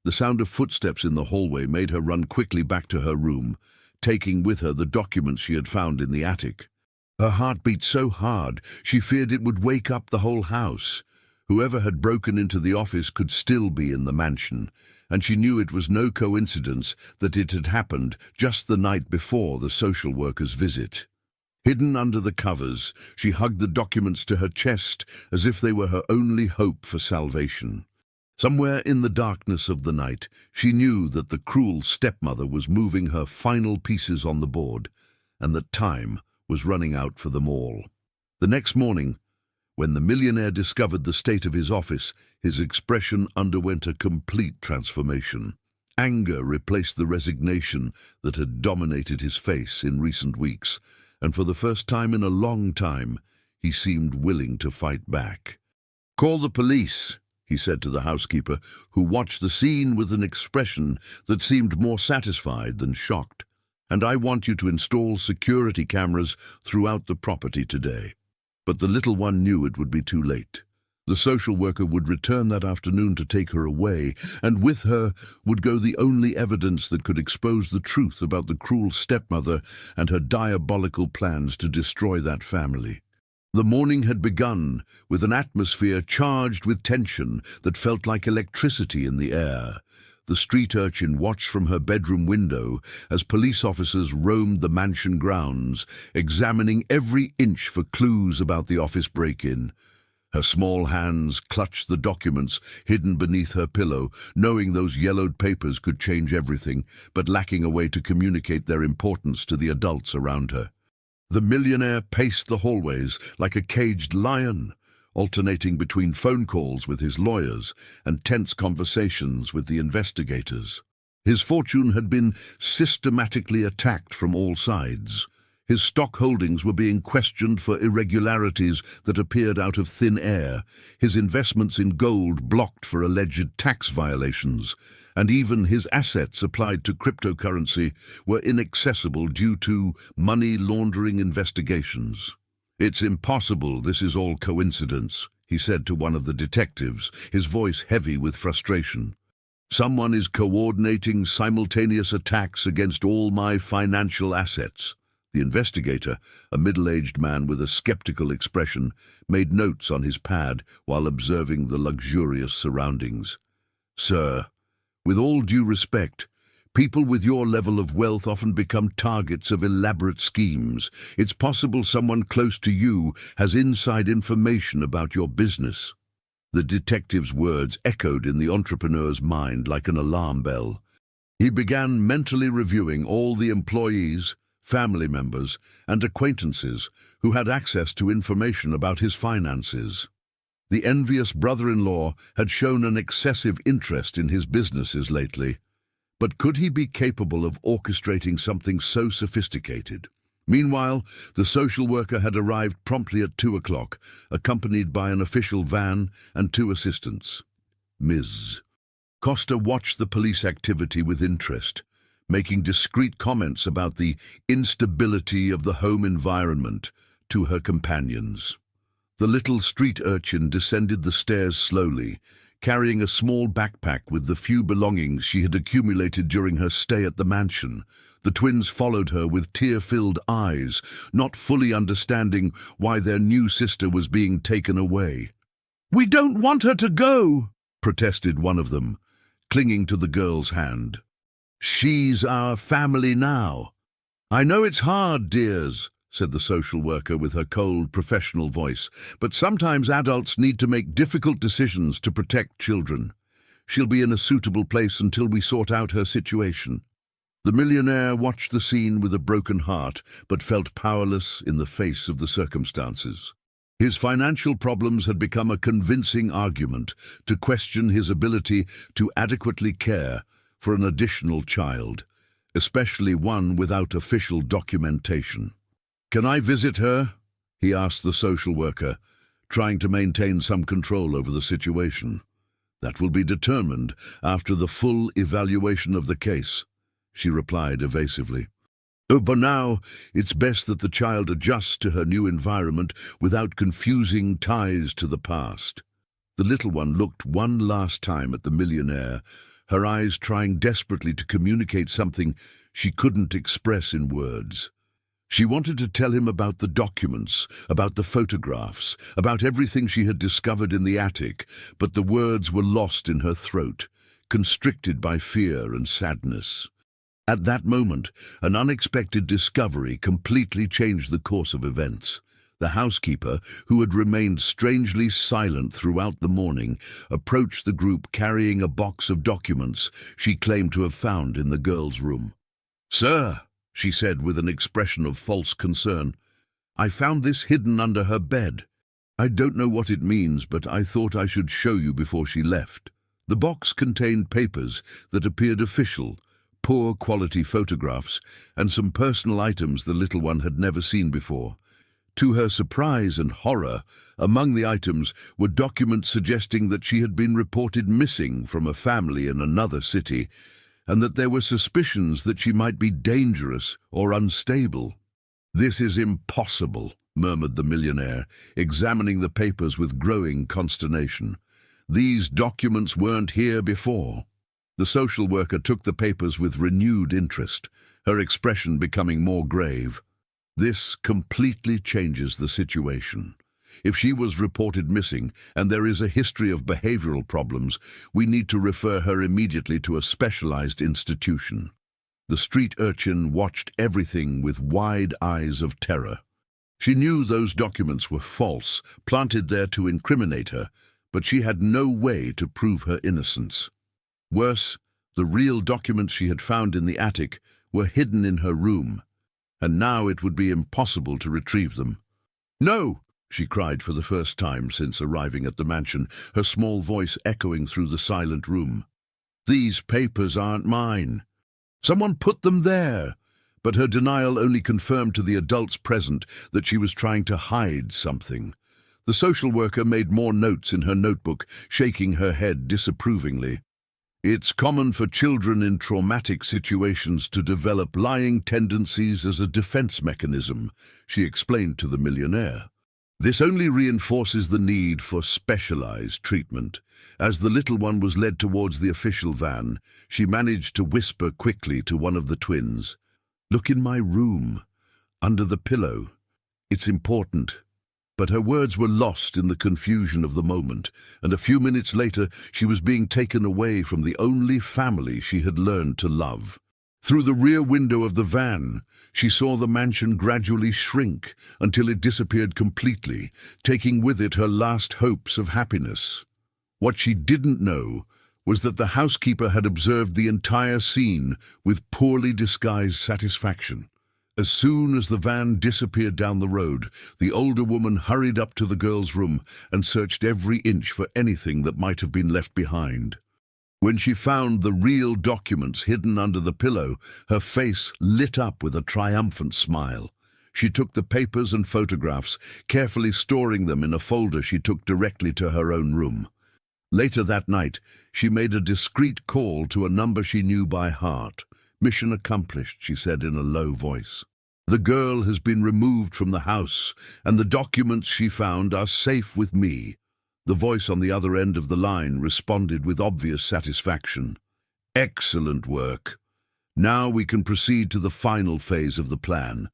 The sound of footsteps in the hallway made her run quickly back to her room, taking with her the documents she had found in the attic. Her heart beat so hard she feared it would wake up the whole house. Whoever had broken into the office could still be in the mansion, and she knew it was no coincidence that it had happened just the night before the social worker's visit. Hidden under the covers, she hugged the documents to her chest as if they were her only hope for salvation. Somewhere in the darkness of the night, she knew that the cruel stepmother was moving her final pieces on the board, and that time was running out for them all. The next morning, when the millionaire discovered the state of his office, his expression underwent a complete transformation. Anger replaced the resignation that had dominated his face in recent weeks, and for the first time in a long time, he seemed willing to fight back. "Call the police," he said to the housekeeper, who watched the scene with an expression that seemed more satisfied than shocked. "And I want you to install security cameras throughout the property today." But the little one knew it would be too late. The social worker would return that afternoon to take her away, and with her would go the only evidence that could expose the truth about the cruel stepmother and her diabolical plans to destroy that family. The morning had begun with an atmosphere charged with tension that felt like electricity in the air. The street urchin watched from her bedroom window as police officers roamed the mansion grounds, examining every inch for clues about the office break-in. Her small hands clutched the documents hidden beneath her pillow, knowing those yellowed papers could change everything, but lacking a way to communicate their importance to the adults around her. The millionaire paced the hallways like a caged lion, alternating between phone calls with his lawyers and tense conversations with the investigators. His fortune had been systematically attacked from all sides. His stock holdings were being questioned for irregularities that appeared out of thin air, his investments in gold blocked for alleged tax violations, and even his assets applied to cryptocurrency were inaccessible due to money laundering investigations. "It's impossible this is all coincidence," he said to one of the detectives, his voice heavy with frustration. "Someone is coordinating simultaneous attacks against all my financial assets." The investigator, a middle-aged man with a skeptical expression, made notes on his pad while observing the luxurious surroundings. "Sir, with all due respect, people with your level of wealth often become targets of elaborate schemes. It's possible someone close to you has inside information about your business." The detective's words echoed in the entrepreneur's mind like an alarm bell. He began mentally reviewing all the employees, family members, and acquaintances who had access to information about his finances. The envious brother-in-law had shown an excessive interest in his businesses lately. But could he be capable of orchestrating something so sophisticated? Meanwhile, the social worker had arrived promptly at 2 o'clock, accompanied by an official van and 2 assistants. Ms. Costa watched the police activity with interest, making discreet comments about the instability of the home environment to her companions. The little street urchin descended the stairs slowly, carrying a small backpack with the few belongings she had accumulated during her stay at the mansion. The twins followed her with tear-filled eyes, not fully understanding why their new sister was being taken away. "We don't want her to go," protested one of them, clinging to the girl's hand. "She's our family now." "I know it's hard, dears," said the social worker with her cold, professional voice, "but sometimes adults need to make difficult decisions to protect children. She'll be in a suitable place until we sort out her situation." The millionaire watched the scene with a broken heart, but felt powerless in the face of the circumstances. His financial problems had become a convincing argument to question his ability to adequately care for an additional child, especially one without official documentation. "Can I visit her?" he asked the social worker, trying to maintain some control over the situation. "That will be determined after the full evaluation of the case," she replied evasively. "For now, it's best that the child adjusts to her new environment without confusing ties to the past." The little one looked one last time at the millionaire, her eyes trying desperately to communicate something she couldn't express in words. She wanted to tell him about the documents, about the photographs, about everything she had discovered in the attic, but the words were lost in her throat, constricted by fear and sadness. At that moment, an unexpected discovery completely changed the course of events. The housekeeper, who had remained strangely silent throughout the morning, approached the group carrying a box of documents she claimed to have found in the girl's room. "Sir," she said with an expression of false concern, "I found this hidden under her bed. I don't know what it means, but I thought I should show you before she left." The box contained papers that appeared official, poor quality photographs, and some personal items the little one had never seen before. To her surprise and horror, among the items were documents suggesting that she had been reported missing from a family in another city, and that there were suspicions that she might be dangerous or unstable. "This is impossible," murmured the millionaire, examining the papers with growing consternation. "These documents weren't here before." The social worker took the papers with renewed interest, her expression becoming more grave. "This completely changes the situation. If she was reported missing and there is a history of behavioral problems, we need to refer her immediately to a specialized institution." The street urchin watched everything with wide eyes of terror. She knew those documents were false, planted there to incriminate her, but she had no way to prove her innocence. Worse, the real documents she had found in the attic were hidden in her room, and now it would be impossible to retrieve them. "No!" she cried for the first time since arriving at the mansion, her small voice echoing through the silent room. "These papers aren't mine. Someone put them there." But her denial only confirmed to the adults present that she was trying to hide something. The social worker made more notes in her notebook, shaking her head disapprovingly. "It's common for children in traumatic situations to develop lying tendencies as a defense mechanism," she explained to the millionaire. "This only reinforces the need for specialized treatment." As the little one was led towards the official van, she managed to whisper quickly to one of the twins, "Look in my room, under the pillow. It's important." But her words were lost in the confusion of the moment, and a few minutes later she was being taken away from the only family she had learned to love. Through the rear window of the van, she saw the mansion gradually shrink until it disappeared completely, taking with it her last hopes of happiness. What she didn't know was that the housekeeper had observed the entire scene with poorly disguised satisfaction. As soon as the van disappeared down the road, the older woman hurried up to the girl's room and searched every inch for anything that might have been left behind. When she found the real documents hidden under the pillow, her face lit up with a triumphant smile. She took the papers and photographs, carefully storing them in a folder she took directly to her own room. Later that night, she made a discreet call to a number she knew by heart. "Mission accomplished," she said in a low voice. "The girl has been removed from the house, and the documents she found are safe with me." The voice on the other end of the line responded with obvious satisfaction. "Excellent work. Now we can proceed to the final phase of the plan.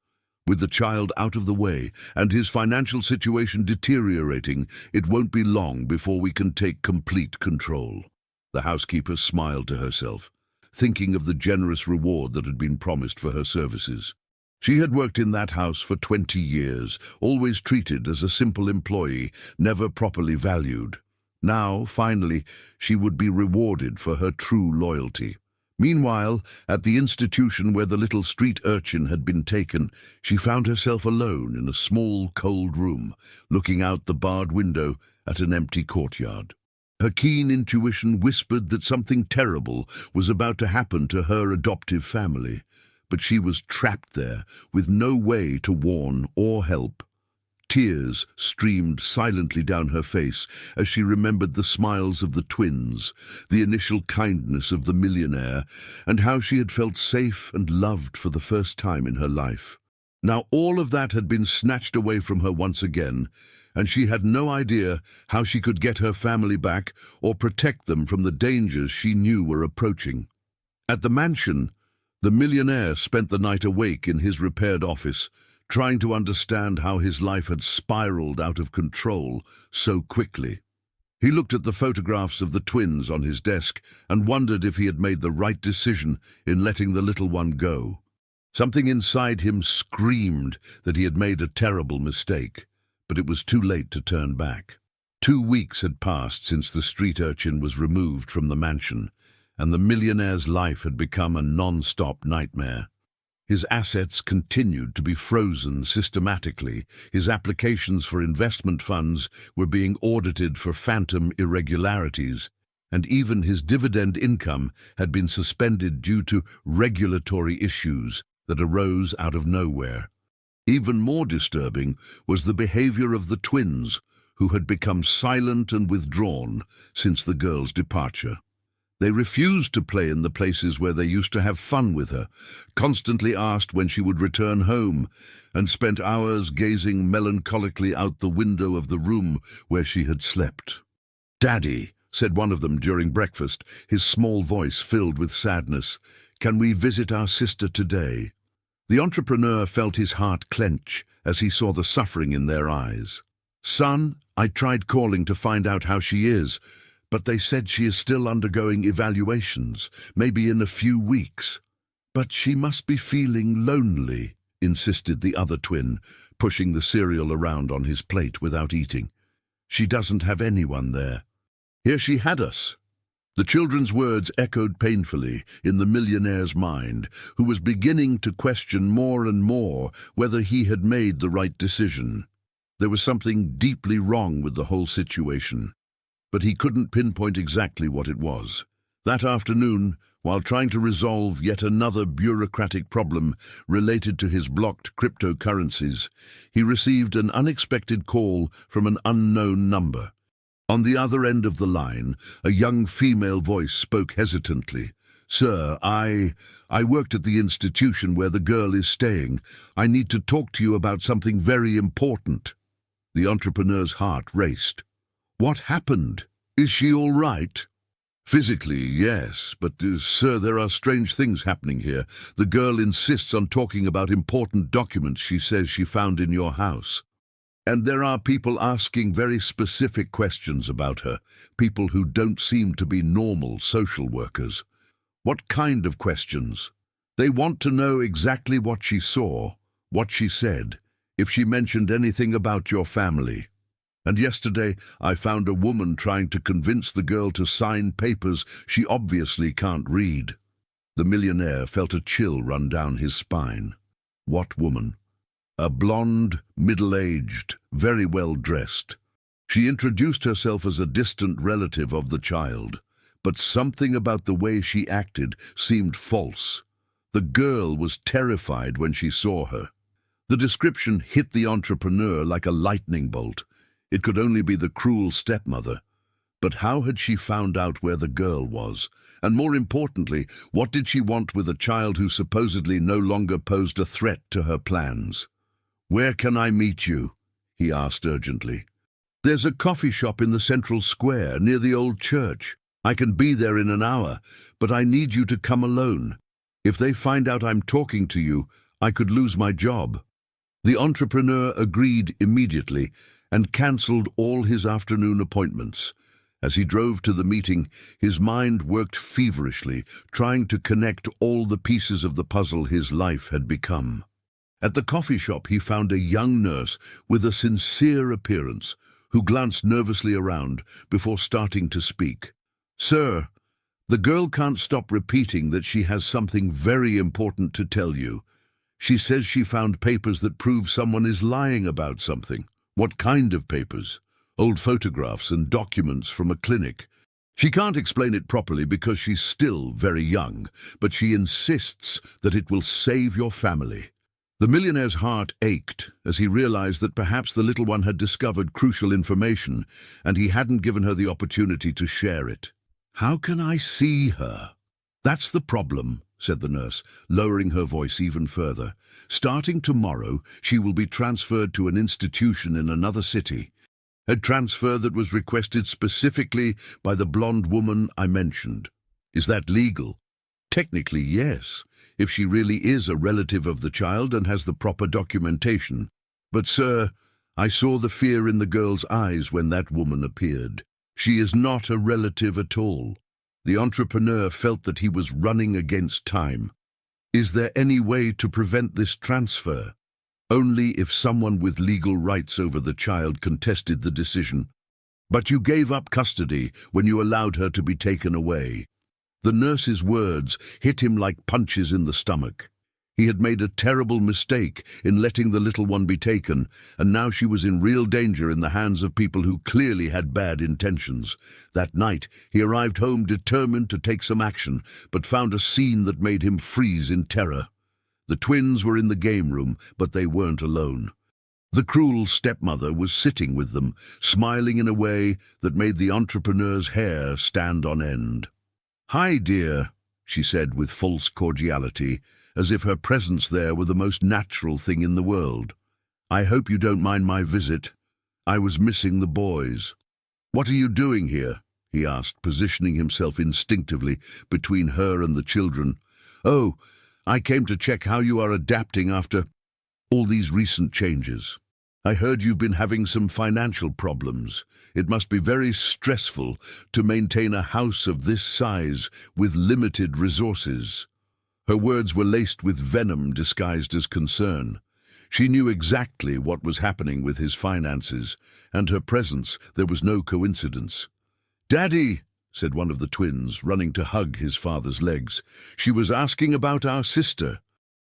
With the child out of the way and his financial situation deteriorating, it won't be long before we can take complete control." The housekeeper smiled to herself, thinking of the generous reward that had been promised for her services. She had worked in that house for 20 years, always treated as a simple employee, never properly valued. Now, finally, she would be rewarded for her true loyalty. Meanwhile, at the institution where the little street urchin had been taken, she found herself alone in a small, cold room, looking out the barred window at an empty courtyard. Her keen intuition whispered that something terrible was about to happen to her adoptive family, but she was trapped there with no way to warn or help. Tears streamed silently down her face as she remembered the smiles of the twins, the initial kindness of the millionaire, and how she had felt safe and loved for the first time in her life. Now all of that had been snatched away from her once again, and she had no idea how she could get her family back or protect them from the dangers she knew were approaching. At the mansion, the millionaire spent the night awake in his repaired office, trying to understand how his life had spiraled out of control so quickly. He looked at the photographs of the twins on his desk and wondered if he had made the right decision in letting the little one go. Something inside him screamed that he had made a terrible mistake, but it was too late to turn back. 2 weeks had passed since the street urchin was removed from the mansion, and the millionaire's life had become a non-stop nightmare. His assets continued to be frozen systematically, his applications for investment funds were being audited for phantom irregularities, and even his dividend income had been suspended due to regulatory issues that arose out of nowhere. Even more disturbing was the behavior of the twins, who had become silent and withdrawn since the girl's departure. They refused to play in the places where they used to have fun with her, constantly asked when she would return home, and spent hours gazing melancholically out the window of the room where she had slept. "Daddy," said one of them during breakfast, his small voice filled with sadness, "can we visit our sister today?" The entrepreneur felt his heart clench as he saw the suffering in their eyes. "Son, I tried calling to find out how she is, but they said she is still undergoing evaluations, maybe in a few weeks." "But she must be feeling lonely," insisted the other twin, pushing the cereal around on his plate without eating. "She doesn't have anyone there." Here she had us. The children's words echoed painfully in the millionaire's mind, who was beginning to question more and more whether he had made the right decision. There was something deeply wrong with the whole situation, but he couldn't pinpoint exactly what it was. That afternoon, while trying to resolve yet another bureaucratic problem related to his blocked cryptocurrencies, he received an unexpected call from an unknown number. On the other end of the line, a young female voice spoke hesitantly. "Sir, I worked at the institution where the girl is staying. I need to talk to you about something very important." The entrepreneur's heart raced. "What happened? Is she all right?" "Physically, yes, but, sir, there are strange things happening here. The girl insists on talking about important documents she says she found in your house. And there are people asking very specific questions about her, people who don't seem to be normal social workers." "What kind of questions?" "They want to know exactly what she saw, what she said, if she mentioned anything about your family. And yesterday I found a woman trying to convince the girl to sign papers she obviously can't read." The millionaire felt a chill run down his spine. What woman? A blonde, middle-aged, very well-dressed. She introduced herself as a distant relative of the child, but something about the way she acted seemed false. The girl was terrified when she saw her. The description hit the entrepreneur like a lightning bolt. It could only be the cruel stepmother. But how had she found out where the girl was? And more importantly, what did she want with a child who supposedly no longer posed a threat to her plans? "Where can I meet you?" he asked urgently. "There's a coffee shop in the central square near the old church. I can be there in an hour, but I need you to come alone. If they find out I'm talking to you, I could lose my job." The entrepreneur agreed immediately and cancelled all his afternoon appointments. As he drove to the meeting, his mind worked feverishly, trying to connect all the pieces of the puzzle his life had become. At the coffee shop, he found a young nurse with a sincere appearance, who glanced nervously around before starting to speak. "Sir, the girl can't stop repeating that she has something very important to tell you. She says she found papers that prove someone is lying about something." "What kind of papers?" "Old photographs and documents from a clinic. She can't explain it properly because she's still very young, but she insists that it will save your family." The millionaire's heart ached as he realized that perhaps the little one had discovered crucial information and he hadn't given her the opportunity to share it. "How can I see her?" "That's the problem," said the nurse, lowering her voice even further. "Starting tomorrow, she will be transferred to an institution in another city. A transfer that was requested specifically by the blonde woman I mentioned." "Is that legal?" Technically, yes, if she really is a relative of the child and has the proper documentation. But, sir, I saw the fear in the girl's eyes when that woman appeared. She is not a relative at all. The entrepreneur felt that he was running against time. Is there any way to prevent this transfer? Only if someone with legal rights over the child contested the decision. But you gave up custody when you allowed her to be taken away. The nurse's words hit him like punches in the stomach. He had made a terrible mistake in letting the little one be taken, and now she was in real danger in the hands of people who clearly had bad intentions. That night, he arrived home determined to take some action, but found a scene that made him freeze in terror. The twins were in the game room, but they weren't alone. The cruel stepmother was sitting with them, smiling in a way that made the entrepreneur's hair stand on end. "Hi, dear," she said with false cordiality, as if her presence there were the most natural thing in the world. "I hope you don't mind my visit. I was missing the boys." "What are you doing here?" he asked, positioning himself instinctively between her and the children. "Oh, I came to check how you are adapting after all these recent changes. I heard you've been having some financial problems. It must be very stressful to maintain a house of this size with limited resources." Her words were laced with venom disguised as concern. She knew exactly what was happening with his finances, and her presence there was no coincidence. "Daddy," said one of the twins, running to hug his father's legs. "She was asking about our sister.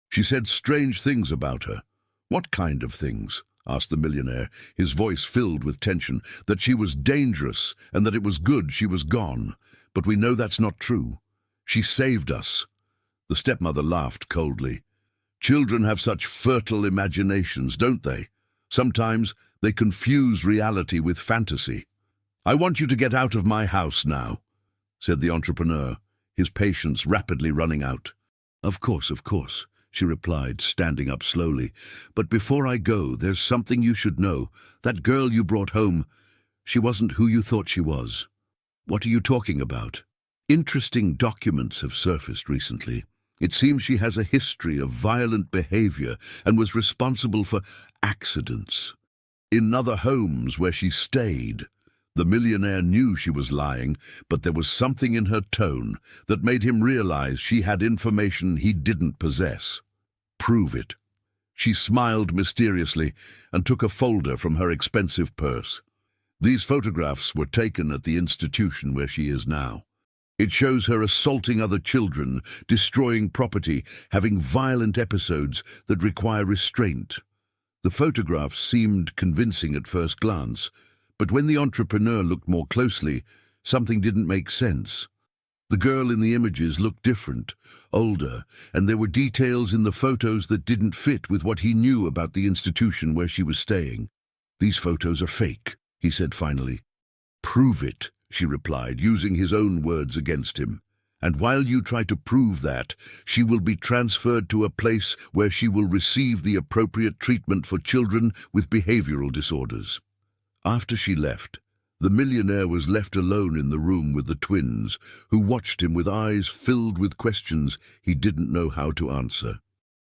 She said strange things about her." "What kind of things?" asked the millionaire, his voice filled with tension. "That she was dangerous, and that it was good she was gone. But we know that's not true. She saved us." The stepmother laughed coldly. "Children have such fertile imaginations, don't they? Sometimes they confuse reality with fantasy." "I want you to get out of my house now," said the entrepreneur, his patience rapidly running out. Of course," she replied, standing up slowly. "But before I go, there's something you should know. That girl you brought home, she wasn't who you thought she was." "What are you talking about?" "Interesting documents have surfaced recently. It seems she has a history of violent behavior and was responsible for accidents in other homes where she stayed." The millionaire knew she was lying, but there was something in her tone that made him realize she had information he didn't possess. "Prove it." She smiled mysteriously and took a folder from her expensive purse. "These photographs were taken at the institution where she is now. It shows her assaulting other children, destroying property, having violent episodes that require restraint." The photographs seemed convincing at first glance, but when the entrepreneur looked more closely, something didn't make sense. The girl in the images looked different, older, and there were details in the photos that didn't fit with what he knew about the institution where she was staying. "These photos are fake," he said finally. "Prove it," she replied, using his own words against him. "And while you try to prove that, she will be transferred to a place where she will receive the appropriate treatment for children with behavioral disorders." After she left, the millionaire was left alone in the room with the twins, who watched him with eyes filled with questions he didn't know how to answer.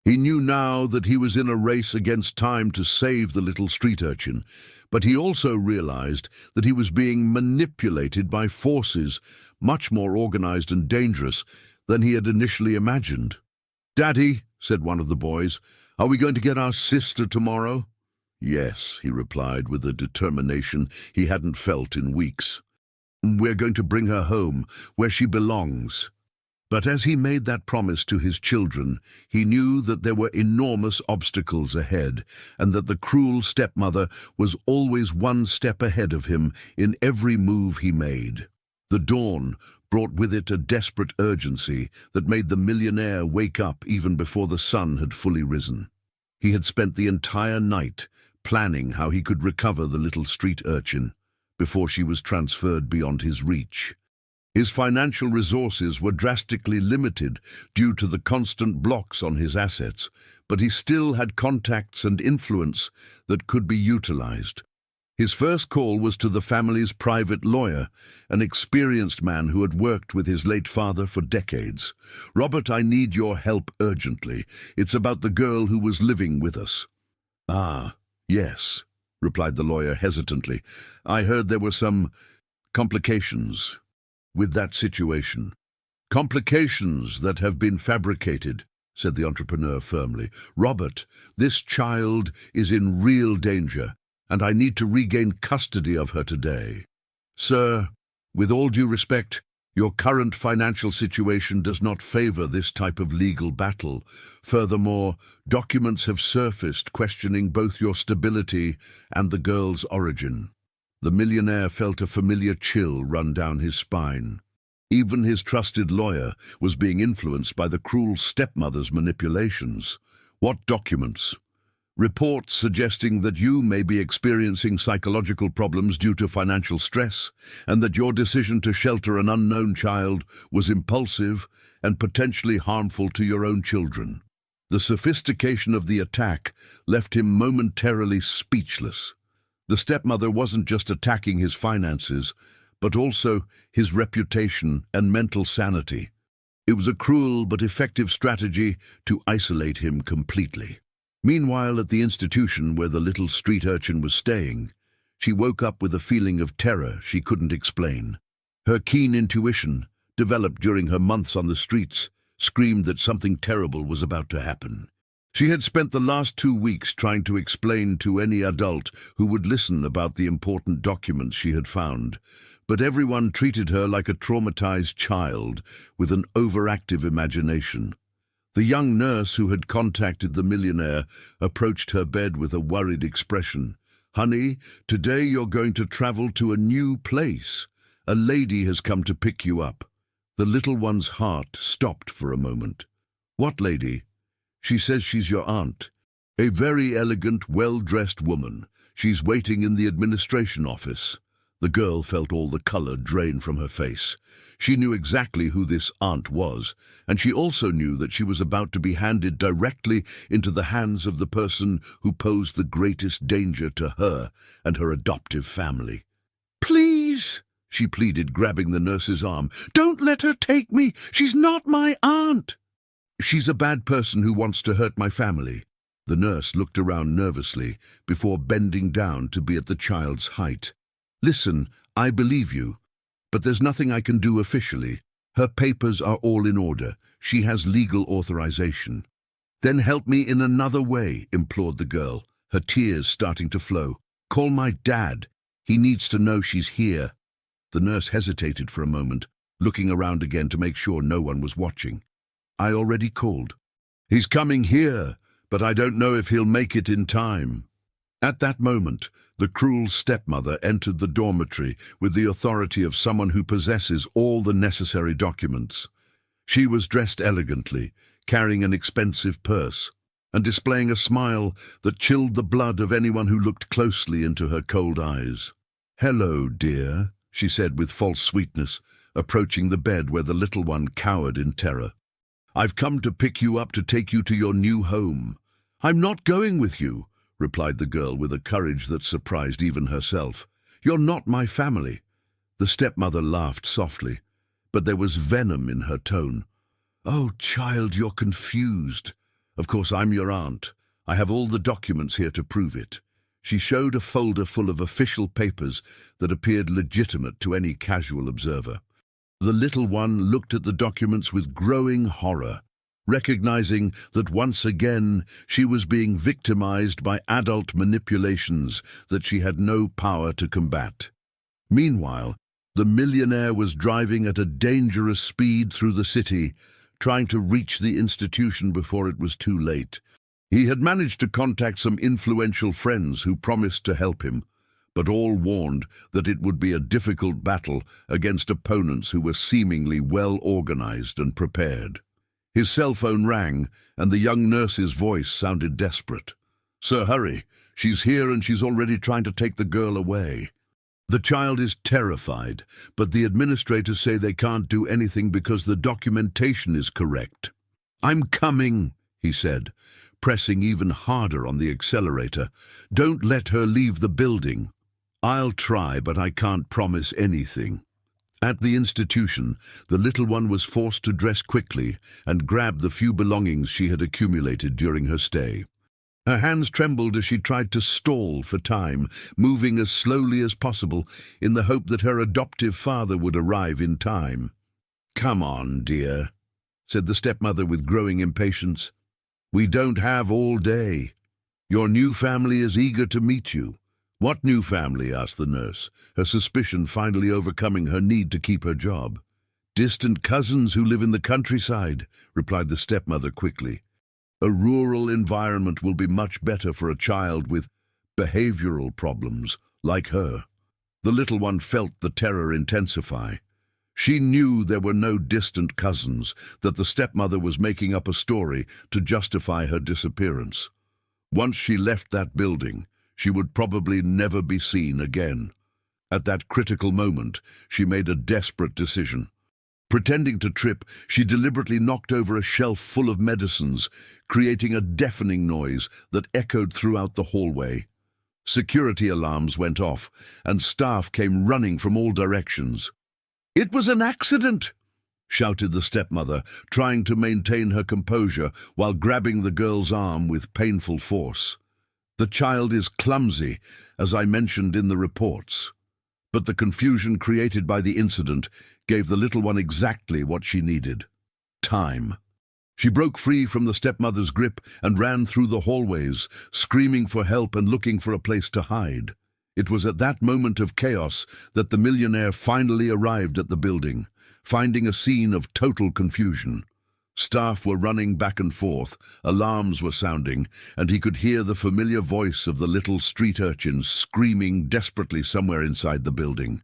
He knew now that he was in a race against time to save the little street urchin, but he also realized that he was being manipulated by forces much more organized and dangerous than he had initially imagined. "Daddy," said one of the boys, "are we going to get our sister tomorrow?" "Yes," he replied with a determination he hadn't felt in weeks. "We're going to bring her home, where she belongs." But as he made that promise to his children, he knew that there were enormous obstacles ahead, and that the cruel stepmother was always one step ahead of him in every move he made. The dawn brought with it a desperate urgency that made the millionaire wake up even before the sun had fully risen. He had spent the entire night planning how he could recover the little street urchin before she was transferred beyond his reach. His financial resources were drastically limited due to the constant blocks on his assets, but he still had contacts and influence that could be utilized. His first call was to the family's private lawyer, an experienced man who had worked with his late father for decades. "Robert, I need your help urgently. It's about the girl who was living with us." "Ah, yes," replied the lawyer hesitantly. "I heard there were some complications with that situation." "Complications that have been fabricated," said the entrepreneur firmly. "Robert, this child is in real danger, and I need to regain custody of her today. Sir, with all due respect, your current financial situation does not favor this type of legal battle. Furthermore, documents have surfaced questioning both your stability and the girl's origin." The millionaire felt a familiar chill run down his spine. Even his trusted lawyer was being influenced by the cruel stepmother's manipulations. "What documents?" "Reports suggesting that you may be experiencing psychological problems due to financial stress, and that your decision to shelter an unknown child was impulsive and potentially harmful to your own children." The sophistication of the attack left him momentarily speechless. The stepmother wasn't just attacking his finances, but also his reputation and mental sanity. It was a cruel but effective strategy to isolate him completely. Meanwhile, at the institution where the little street urchin was staying, she woke up with a feeling of terror she couldn't explain. Her keen intuition, developed during her months on the streets, screamed that something terrible was about to happen. She had spent the last 2 weeks trying to explain to any adult who would listen about the important documents she had found, but everyone treated her like a traumatized child with an overactive imagination. The young nurse who had contacted the millionaire approached her bed with a worried expression. "Honey, today you're going to travel to a new place. A lady has come to pick you up." The little one's heart stopped for a moment. "What lady?" "She says she's your aunt. A very elegant, well-dressed woman. She's waiting in the administration office." The girl felt all the color drain from her face. She knew exactly who this aunt was, and she also knew that she was about to be handed directly into the hands of the person who posed the greatest danger to her and her adoptive family. "Please," she pleaded, grabbing the nurse's arm, "don't let her take me. She's not my aunt." "She's a bad person who wants to hurt my family." The nurse looked around nervously before bending down to be at the child's height. "Listen, I believe you, but there's nothing I can do officially. Her papers are all in order. She has legal authorization." "Then help me in another way," implored the girl, her tears starting to flow. "Call my dad. He needs to know she's here." The nurse hesitated for a moment, looking around again to make sure no one was watching. "I already called. He's coming here, but I don't know if he'll make it in time." At that moment, the cruel stepmother entered the dormitory with the authority of someone who possesses all the necessary documents. She was dressed elegantly, carrying an expensive purse, and displaying a smile that chilled the blood of anyone who looked closely into her cold eyes. "Hello, dear," she said with false sweetness, approaching the bed where the little one cowered in terror. "I've come to pick you up to take you to your new home." "I'm not going with you," replied the girl with a courage that surprised even herself. "You're not my family." The stepmother laughed softly, but there was venom in her tone. "Oh, child, you're confused. Of course, I'm your aunt. I have all the documents here to prove it." She showed a folder full of official papers that appeared legitimate to any casual observer. The little one looked at the documents with growing horror, recognizing that once again she was being victimized by adult manipulations that she had no power to combat. Meanwhile, the millionaire was driving at a dangerous speed through the city, trying to reach the institution before it was too late. He had managed to contact some influential friends who promised to help him, but all warned that it would be a difficult battle against opponents who were seemingly well organized and prepared. His cell phone rang, and the young nurse's voice sounded desperate. "Sir, hurry. She's here and she's already trying to take the girl away." "The child is terrified, but the administrators say they can't do anything because the documentation is correct." "I'm coming," he said, pressing even harder on the accelerator. "Don't let her leave the building." I'll try, but I can't promise anything." At the institution, the little one was forced to dress quickly and grab the few belongings she had accumulated during her stay. Her hands trembled as she tried to stall for time, moving as slowly as possible in the hope that her adoptive father would arrive in time. "Come on, dear," said the stepmother with growing impatience. "We don't have all day. Your new family is eager to meet you." "What new family?" asked the nurse, her suspicion finally overcoming her need to keep her job. "Distant cousins who live in the countryside," replied the stepmother quickly. "A rural environment will be much better for a child with behavioral problems like her." The little one felt the terror intensify. She knew there were no distant cousins, that the stepmother was making up a story to justify her disappearance. Once she left that building, she would probably never be seen again. At that critical moment, she made a desperate decision. Pretending to trip, she deliberately knocked over a shelf full of medicines, creating a deafening noise that echoed throughout the hallway. Security alarms went off, and staff came running from all directions. "It was an accident!" shouted the stepmother, trying to maintain her composure while grabbing the girl's arm with painful force. "The child is clumsy, as I mentioned in the reports." But the confusion created by the incident gave the little one exactly what she needed: time. She broke free from the stepmother's grip and ran through the hallways, screaming for help and looking for a place to hide. It was at that moment of chaos that the millionaire finally arrived at the building, finding a scene of total confusion. Staff were running back and forth, alarms were sounding, and he could hear the familiar voice of the little street urchin screaming desperately somewhere inside the building.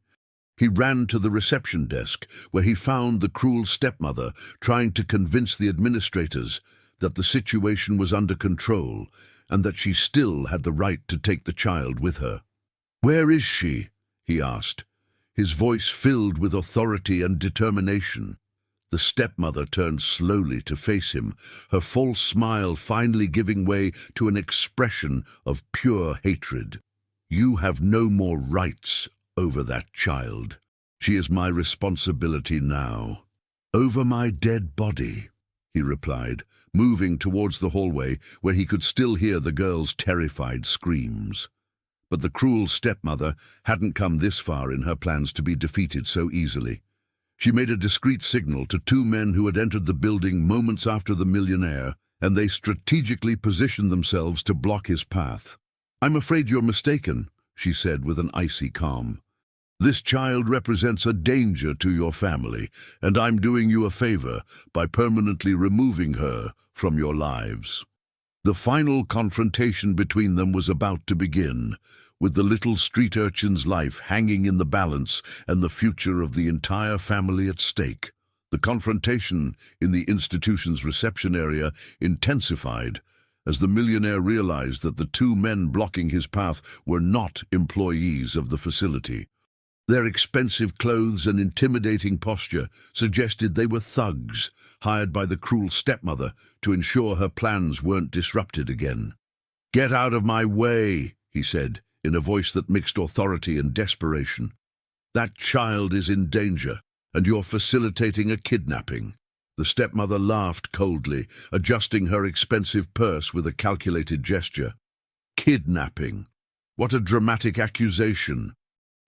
He ran to the reception desk, where he found the cruel stepmother trying to convince the administrators that the situation was under control and that she still had the right to take the child with her. "Where is she?" he asked, his voice filled with authority and determination. The stepmother turned slowly to face him, her false smile finally giving way to an expression of pure hatred. "You have no more rights over that child. She is my responsibility now." "Over my dead body," he replied, moving towards the hallway where he could still hear the girl's terrified screams. But the cruel stepmother hadn't come this far in her plans to be defeated so easily. She made a discreet signal to two men who had entered the building moments after the millionaire, and they strategically positioned themselves to block his path. "I'm afraid you're mistaken," she said with an icy calm. "This child represents a danger to your family, and I'm doing you a favor by permanently removing her from your lives." The final confrontation between them was about to begin, with the little street urchin's life hanging in the balance and the future of the entire family at stake. The confrontation in the institution's reception area intensified as the millionaire realized that the two men blocking his path were not employees of the facility. Their expensive clothes and intimidating posture suggested they were thugs, hired by the cruel stepmother to ensure her plans weren't disrupted again. "Get out of my way," he said, in a voice that mixed authority and desperation. "That child is in danger, and you're facilitating a kidnapping." The stepmother laughed coldly, adjusting her expensive purse with a calculated gesture. "Kidnapping? What a dramatic accusation.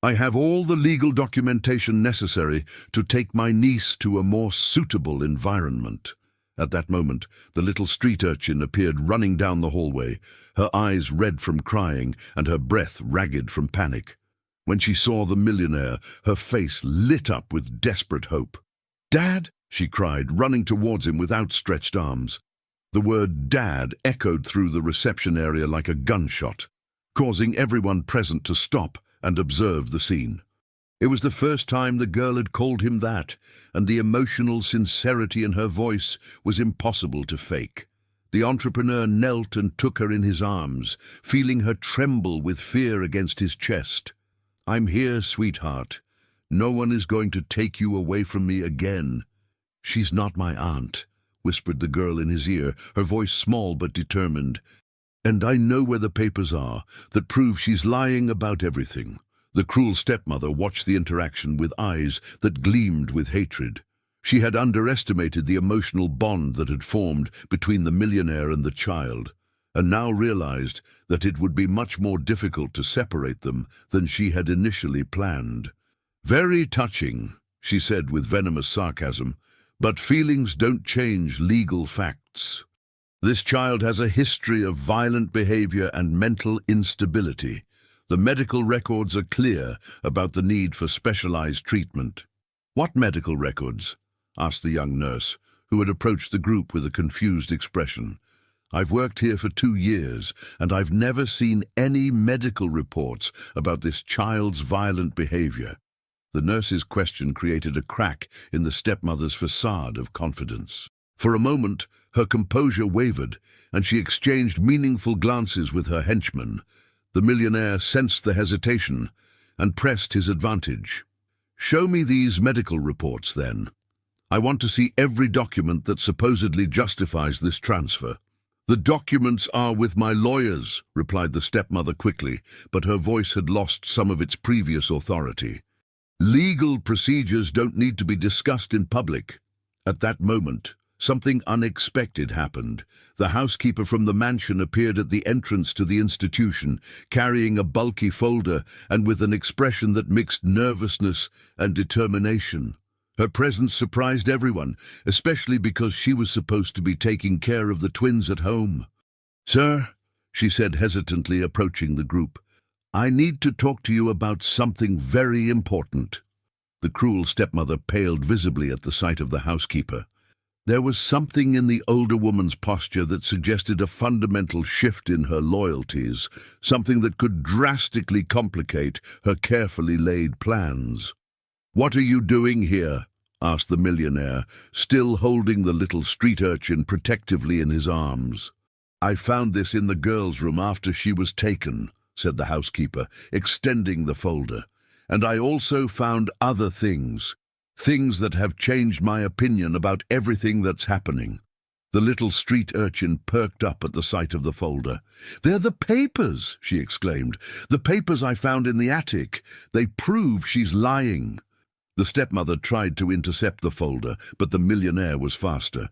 I have all the legal documentation necessary to take my niece to a more suitable environment." At that moment, the little street urchin appeared running down the hallway, her eyes red from crying and her breath ragged from panic. When she saw the millionaire, her face lit up with desperate hope. "Dad!" she cried, running towards him with outstretched arms. The word "Dad" echoed through the reception area like a gunshot, causing everyone present to stop and observe the scene. It was the first time the girl had called him that, and the emotional sincerity in her voice was impossible to fake. The entrepreneur knelt and took her in his arms, feeling her tremble with fear against his chest. "I'm here, sweetheart. No one is going to take you away from me again." "She's not my aunt," whispered the girl in his ear, her voice small but determined. "And I know where the papers are that prove she's lying about everything. The cruel stepmother watched the interaction with eyes that gleamed with hatred. She had underestimated the emotional bond that had formed between the millionaire and the child, and now realized that it would be much more difficult to separate them than she had initially planned. "Very touching," she said with venomous sarcasm, "but feelings don't change legal facts. This child has a history of violent behavior and mental instability. The medical records are clear about the need for specialized treatment." "What medical records?" asked the young nurse, who had approached the group with a confused expression. "I've worked here for 2 years, and I've never seen any medical reports about this child's violent behavior." The nurse's question created a crack in the stepmother's facade of confidence. For a moment, her composure wavered, and she exchanged meaningful glances with her henchman. The millionaire sensed the hesitation and pressed his advantage. "Show me these medical reports, then. I want to see every document that supposedly justifies this transfer." "The documents are with my lawyers," replied the stepmother quickly, but her voice had lost some of its previous authority. "Legal procedures don't need to be discussed in public." At that moment, something unexpected happened. The housekeeper from the mansion appeared at the entrance to the institution, carrying a bulky folder and with an expression that mixed nervousness and determination. Her presence surprised everyone, especially because she was supposed to be taking care of the twins at home. "Sir," she said hesitantly, approaching the group, "I need to talk to you about something very important." The cruel stepmother paled visibly at the sight of the housekeeper. There was something in the older woman's posture that suggested a fundamental shift in her loyalties, something that could drastically complicate her carefully laid plans. "What are you doing here?" asked the millionaire, still holding the little street urchin protectively in his arms. "I found this in the girl's room after she was taken," said the housekeeper, extending the folder. "And I also found other things that have changed my opinion about everything that's happening." The little street urchin perked up at the sight of the folder. "They're the papers," she exclaimed. "The papers I found in the attic. They prove she's lying." The stepmother tried to intercept the folder, but the millionaire was faster.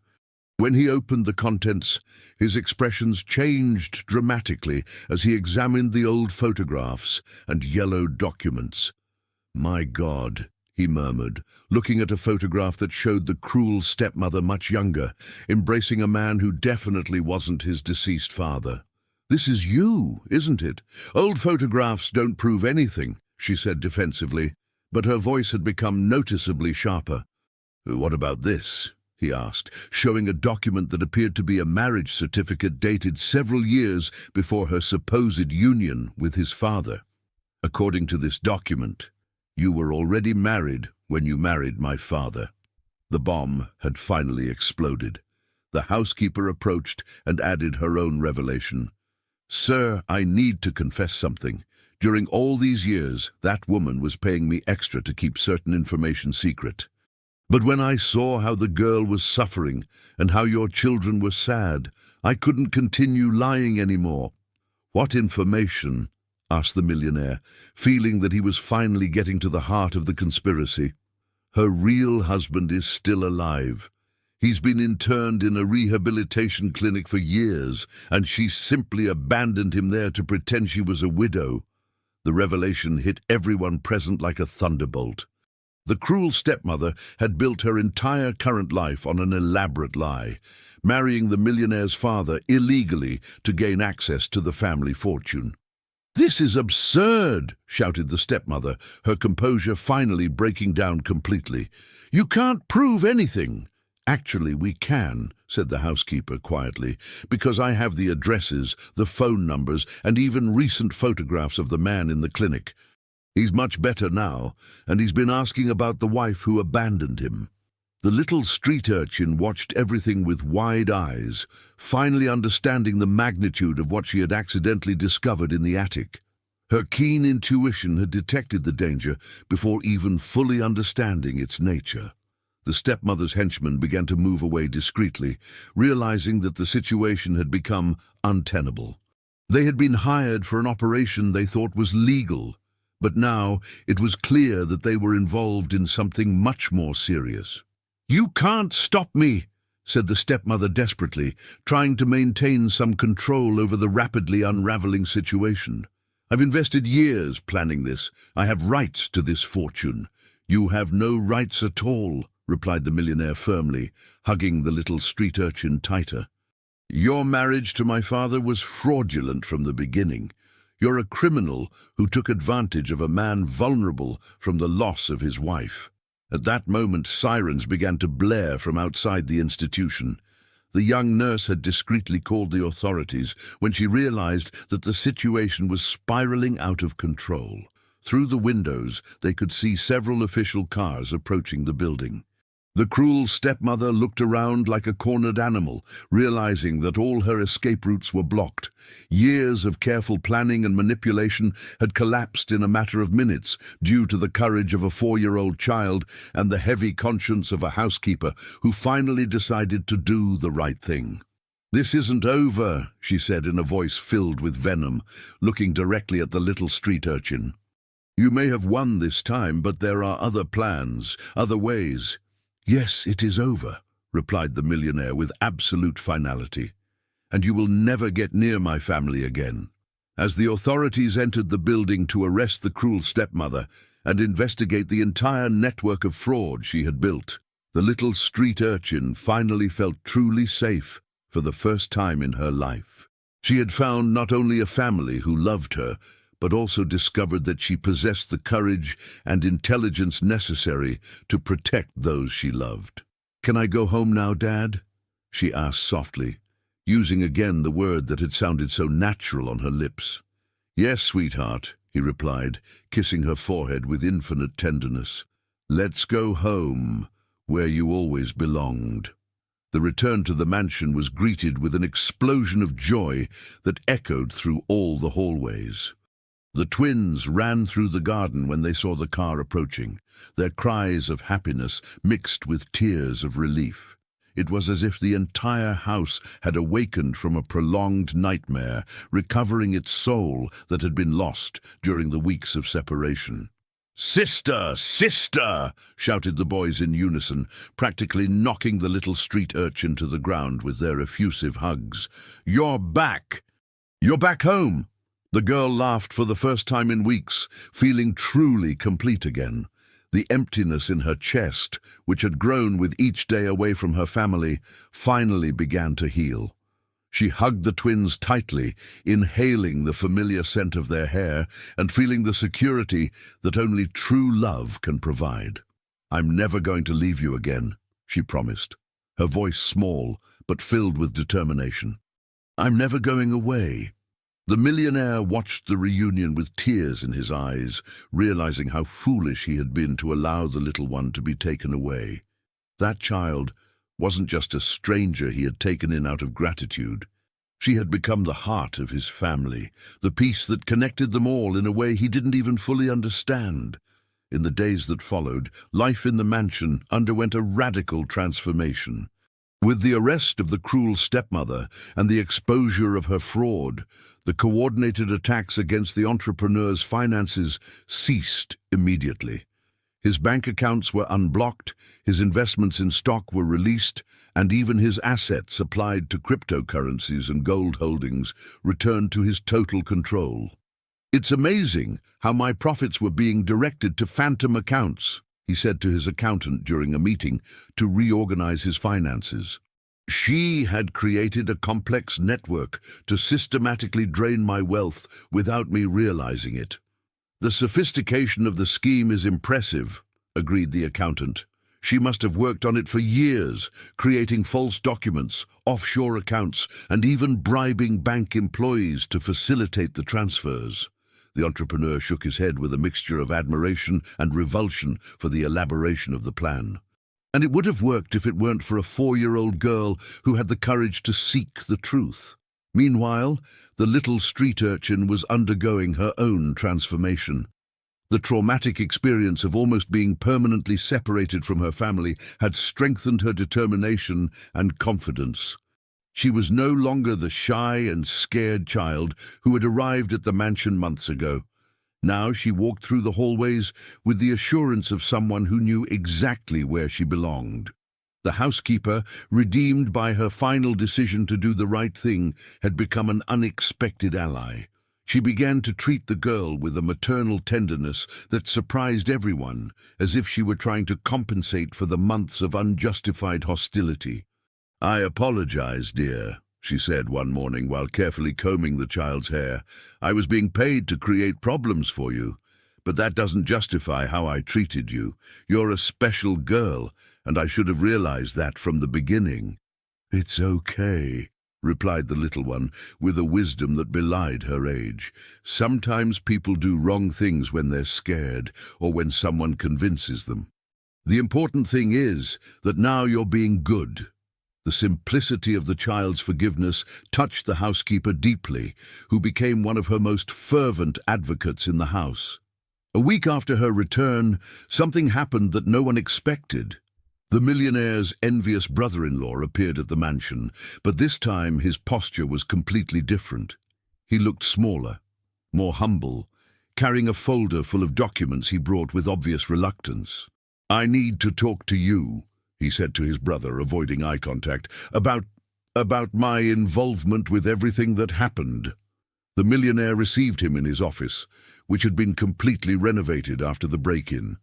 When he opened the contents, his expressions changed dramatically as he examined the old photographs and yellowed documents. "My God," he murmured, looking at a photograph that showed the cruel stepmother much younger, embracing a man who definitely wasn't his deceased father. "This is you, isn't it?" "Old photographs don't prove anything," she said defensively, but her voice had become noticeably sharper. "What about this?" he asked, showing a document that appeared to be a marriage certificate dated several years before her supposed union with his father. "According to this document, you were already married when you married my father." The bomb had finally exploded. The housekeeper approached and added her own revelation. "Sir, I need to confess something. During all these years, that woman was paying me extra to keep certain information secret. But when I saw how the girl was suffering and how your children were sad, I couldn't continue lying anymore." "What information?" asked the millionaire, feeling that he was finally getting to the heart of the conspiracy. "Her real husband is still alive. He's been interned in a rehabilitation clinic for years, and she simply abandoned him there to pretend she was a widow." The revelation hit everyone present like a thunderbolt. The cruel stepmother had built her entire current life on an elaborate lie, marrying the millionaire's father illegally to gain access to the family fortune. "This is absurd!" shouted the stepmother, her composure finally breaking down completely. "You can't prove anything." "Actually, we can," said the housekeeper quietly, "because I have the addresses, the phone numbers, and even recent photographs of the man in the clinic. He's much better now, and he's been asking about the wife who abandoned him." The little street urchin watched everything with wide eyes, finally understanding the magnitude of what she had accidentally discovered in the attic. Her keen intuition had detected the danger before even fully understanding its nature. The stepmother's henchmen began to move away discreetly, realizing that the situation had become untenable. They had been hired for an operation they thought was legal, But now it was clear that they were involved in something much more serious. "You can't stop me," said the stepmother desperately, trying to maintain some control over the rapidly unraveling situation. "I've invested years planning this. I have rights to this fortune." "You have no rights at all," replied the millionaire firmly, hugging the little street urchin tighter. "Your marriage to my father was fraudulent from the beginning. You're a criminal who took advantage of a man vulnerable from the loss of his wife." At that moment, sirens began to blare from outside the institution. The young nurse had discreetly called the authorities when she realized that the situation was spiraling out of control. Through the windows, they could see several official cars approaching the building. The cruel stepmother looked around like a cornered animal, realizing that all her escape routes were blocked. Years of careful planning and manipulation had collapsed in a matter of minutes due to the courage of a 4-year-old child and the heavy conscience of a housekeeper who finally decided to do the right thing. "This isn't over," she said in a voice filled with venom, looking directly at the little street urchin. "You may have won this time, but there are other plans, other ways." "Yes, it is over," replied the millionaire with absolute finality. "And you will never get near my family again." As the authorities entered the building to arrest the cruel stepmother and investigate the entire network of fraud she had built, the little street urchin finally felt truly safe for the first time in her life. She had found not only a family who loved her, but also discovered that she possessed the courage and intelligence necessary to protect those she loved. "Can I go home now, Dad?" she asked softly, using again the word that had sounded so natural on her lips. "Yes, sweetheart," he replied, kissing her forehead with infinite tenderness. "Let's go home, where you always belonged." The return to the mansion was greeted with an explosion of joy that echoed through all the hallways. The twins ran through the garden when they saw the car approaching, their cries of happiness mixed with tears of relief. It was as if the entire house had awakened from a prolonged nightmare, recovering its soul that had been lost during the weeks of separation. "Sister! Sister!" shouted the boys in unison, practically knocking the little street urchin to the ground with their effusive hugs. "You're back! You're back home!" The girl laughed for the first time in weeks, feeling truly complete again. The emptiness in her chest, which had grown with each day away from her family, finally began to heal. She hugged the twins tightly, inhaling the familiar scent of their hair and feeling the security that only true love can provide. "I'm never going to leave you again," she promised, her voice small but filled with determination. "I'm never going away." The millionaire watched the reunion with tears in his eyes, realizing how foolish he had been to allow the little one to be taken away. That child wasn't just a stranger he had taken in out of gratitude. She had become the heart of his family, the piece that connected them all in a way he didn't even fully understand. In the days that followed, life in the mansion underwent a radical transformation. With the arrest of the cruel stepmother and the exposure of her fraud, the coordinated attacks against the entrepreneur's finances ceased immediately. His bank accounts were unblocked, his investments in stock were released, and even his assets applied to cryptocurrencies and gold holdings returned to his total control. "It's amazing how my profits were being directed to phantom accounts," he said to his accountant during a meeting to reorganize his finances. "She had created a complex network to systematically drain my wealth without me realizing it." "The sophistication of the scheme is impressive," agreed the accountant. "She must have worked on it for years, creating false documents, offshore accounts, and even bribing bank employees to facilitate the transfers." The entrepreneur shook his head with a mixture of admiration and revulsion for the elaboration of the plan. "And it would have worked if it weren't for a 4-year-old girl who had the courage to seek the truth." Meanwhile, the little street urchin was undergoing her own transformation. The traumatic experience of almost being permanently separated from her family had strengthened her determination and confidence. She was no longer the shy and scared child who had arrived at the mansion months ago. Now she walked through the hallways with the assurance of someone who knew exactly where she belonged. The housekeeper, redeemed by her final decision to do the right thing, had become an unexpected ally. She began to treat the girl with a maternal tenderness that surprised everyone, as if she were trying to compensate for the months of unjustified hostility. "I apologize, dear," she said one morning while carefully combing the child's hair. "I was being paid to create problems for you, but that doesn't justify how I treated you. You're a special girl, and I should have realized that from the beginning." "It's okay," replied the little one, with a wisdom that belied her age. "Sometimes people do wrong things when they're scared, or when someone convinces them. The important thing is that now you're being good." The simplicity of the child's forgiveness touched the housekeeper deeply, who became one of her most fervent advocates in the house. A week after her return, something happened that no one expected. The millionaire's envious brother-in-law appeared at the mansion, but this time his posture was completely different. He looked smaller, more humble, carrying a folder full of documents he brought with obvious reluctance. "I need to talk to you," he said to his brother, avoiding eye contact, about my involvement with everything that happened." The millionaire received him in his office, which had been completely renovated after the break-in.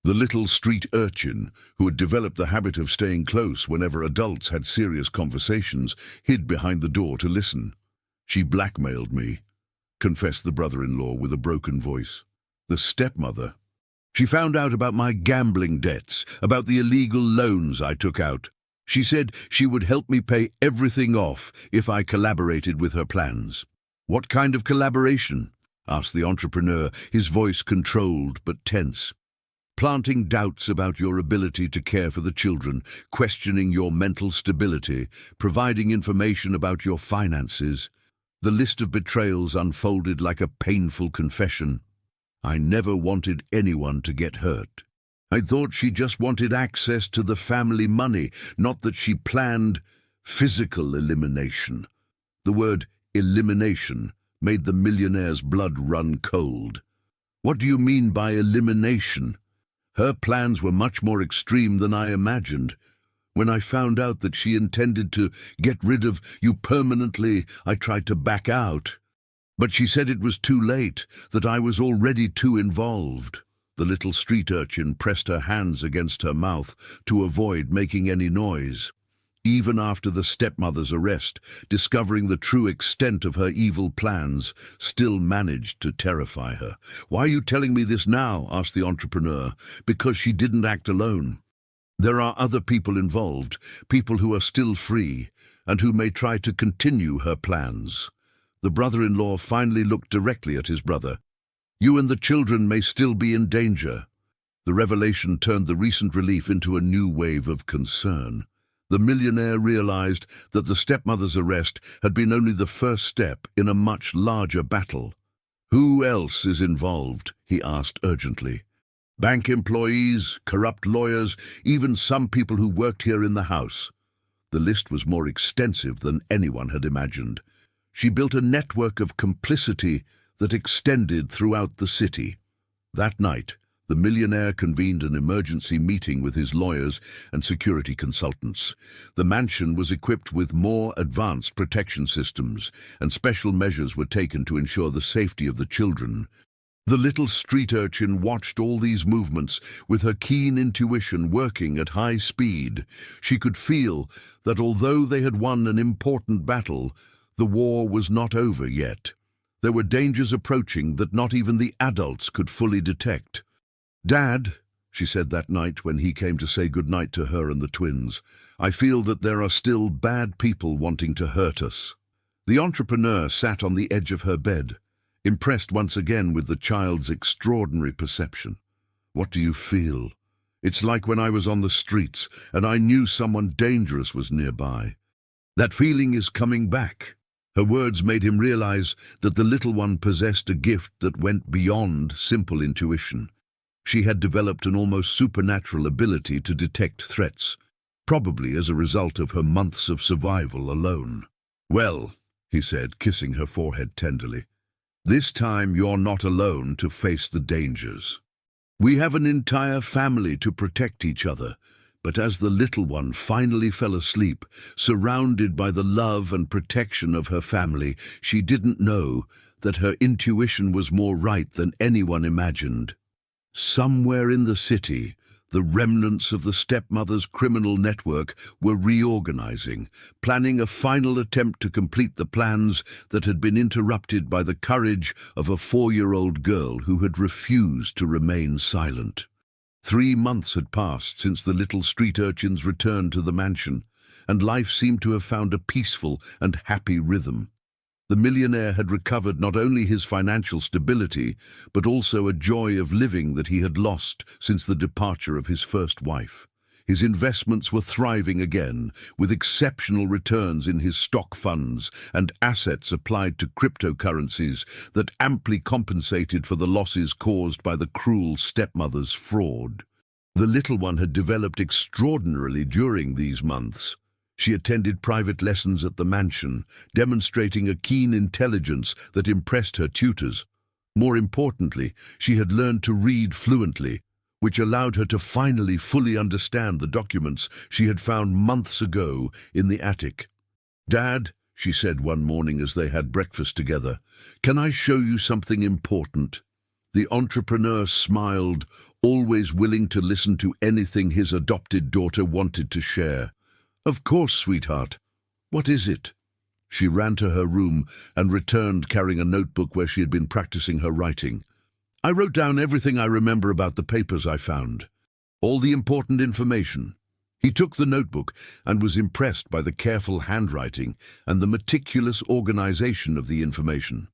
The little street urchin, who had developed the habit of staying close whenever adults had serious conversations, hid behind the door to listen. "She blackmailed me," confessed the brother-in-law with a broken voice. "The stepmother. She found out about my gambling debts, about the illegal loans I took out. She said she would help me pay everything off if I collaborated with her plans." "What kind of collaboration?" asked the entrepreneur, his voice controlled but tense. "Planting doubts about your ability to care for the children, questioning your mental stability, providing information about your finances." The list of betrayals unfolded like a painful confession. "I never wanted anyone to get hurt. I thought she just wanted access to the family money, not that she planned physical elimination." The word elimination made the millionaire's blood run cold. "What do you mean by elimination?" "Her plans were much more extreme than I imagined. When I found out that she intended to get rid of you permanently, I tried to back out. But she said it was too late, that I was already too involved." The little street urchin pressed her hands against her mouth to avoid making any noise. Even after the stepmother's arrest, discovering the true extent of her evil plans still managed to terrify her. "Why are you telling me this now?" asked the entrepreneur. "Because she didn't act alone. There are other people involved, people who are still free, and who may try to continue her plans." The brother-in-law finally looked directly at his brother. "You and the children may still be in danger." The revelation turned the recent relief into a new wave of concern. The millionaire realized that the stepmother's arrest had been only the first step in a much larger battle. "Who else is involved?" he asked urgently. "Bank employees, corrupt lawyers, even some people who worked here in the house." The list was more extensive than anyone had imagined. She built a network of complicity that extended throughout the city. That night, the millionaire convened an emergency meeting with his lawyers and security consultants. The mansion was equipped with more advanced protection systems, and special measures were taken to ensure the safety of the children. The little street urchin watched all these movements with her keen intuition working at high speed. She could feel that although they had won an important battle, the war was not over yet. There were dangers approaching that not even the adults could fully detect. "Dad," she said that night when he came to say goodnight to her and the twins, "I feel that there are still bad people wanting to hurt us." The entrepreneur sat on the edge of her bed, impressed once again with the child's extraordinary perception. "What do you feel?" "It's like when I was on the streets and I knew someone dangerous was nearby. That feeling is coming back." Her words made him realize that the little one possessed a gift that went beyond simple intuition. She had developed an almost supernatural ability to detect threats, probably as a result of her months of survival alone. "Well," he said, kissing her forehead tenderly, This time you're not alone to face the dangers. We have an entire family to protect each other, but as the little one finally fell asleep, surrounded by the love and protection of her family, she didn't know that her intuition was more right than anyone imagined. Somewhere in the city, the remnants of the stepmother's criminal network were reorganizing, planning a final attempt to complete the plans that had been interrupted by the courage of a 4-year-old girl who had refused to remain silent. 3 months had passed since the little street urchins returned to the mansion, and life seemed to have found a peaceful and happy rhythm. The millionaire had recovered not only his financial stability, but also a joy of living that he had lost since the departure of his first wife. His investments were thriving again, with exceptional returns in his stock funds and assets applied to cryptocurrencies that amply compensated for the losses caused by the cruel stepmother's fraud. The little one had developed extraordinarily during these months. She attended private lessons at the mansion, demonstrating a keen intelligence that impressed her tutors. More importantly, she had learned to read fluently, which allowed her to finally fully understand the documents she had found months ago in the attic. "Dad," she said one morning as they had breakfast together, "can I show you something important?" The entrepreneur smiled, always willing to listen to anything his adopted daughter wanted to share. "Of course, sweetheart. What is it?" She ran to her room and returned carrying a notebook where she had been practicing her writing. "I wrote down everything I remember about the papers I found. All the important information." He took the notebook and was impressed by the careful handwriting and the meticulous organization of the information.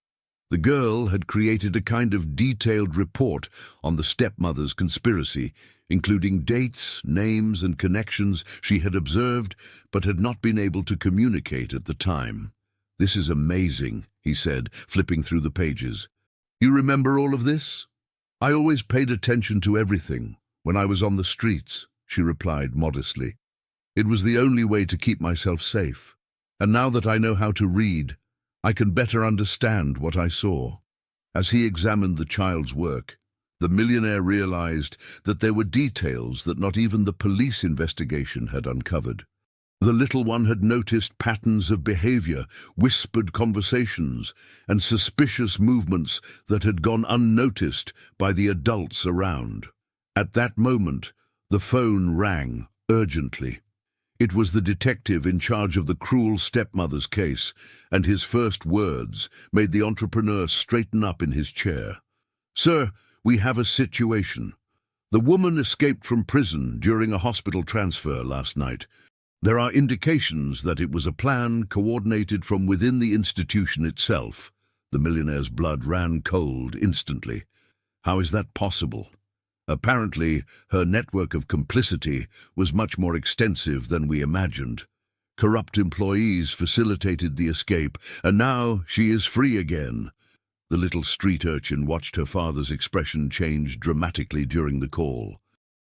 The girl had created a kind of detailed report on the stepmother's conspiracy, including dates, names, and connections she had observed but had not been able to communicate at the time. "This is amazing," he said, flipping through the pages. "You remember all of this?" "I always paid attention to everything when I was on the streets," she replied modestly. "It was the only way to keep myself safe. And now that I know how to read, I can better understand what I saw." As he examined the child's work, the millionaire realized that there were details that not even the police investigation had uncovered. The little one had noticed patterns of behavior, whispered conversations, and suspicious movements that had gone unnoticed by the adults around. At that moment, the phone rang urgently. It was the detective in charge of the cruel stepmother's case, and his first words made the entrepreneur straighten up in his chair. "Sir, we have a situation. The woman escaped from prison during a hospital transfer last night. There are indications that it was a plan coordinated from within the institution itself." The millionaire's blood ran cold instantly. "How is that possible?" Apparently, her network of complicity was much more extensive than we imagined. Corrupt employees facilitated the escape, and now she is free again. The little street urchin watched her father's expression change dramatically during the call.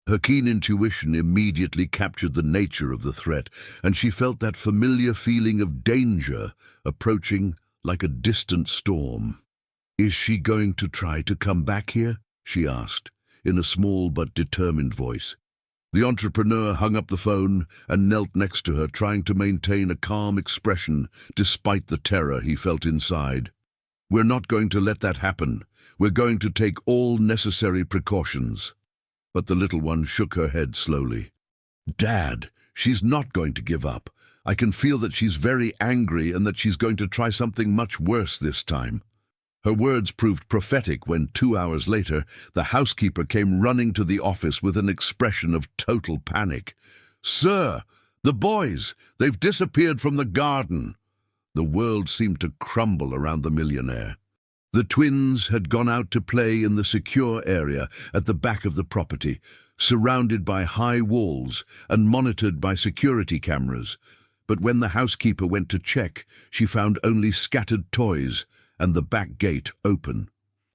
Her keen intuition immediately captured the nature of the threat, and she felt that familiar feeling of danger approaching like a distant storm. "Is she going to try to come back here?" she asked, in a small but determined voice. The entrepreneur hung up the phone and knelt next to her, trying to maintain a calm expression despite the terror he felt inside. "We're not going to let that happen. We're going to take all necessary precautions." But the little one shook her head slowly. "Dad, she's not going to give up. I can feel that she's very angry and that she's going to try something much worse this time." Her words proved prophetic when 2 hours later, the housekeeper came running to the office with an expression of total panic. "Sir, the boys, they've disappeared from the garden." The world seemed to crumble around the millionaire. The twins had gone out to play in the secure area at the back of the property, surrounded by high walls and monitored by security cameras. But when the housekeeper went to check, she found only scattered toys and the back gate open.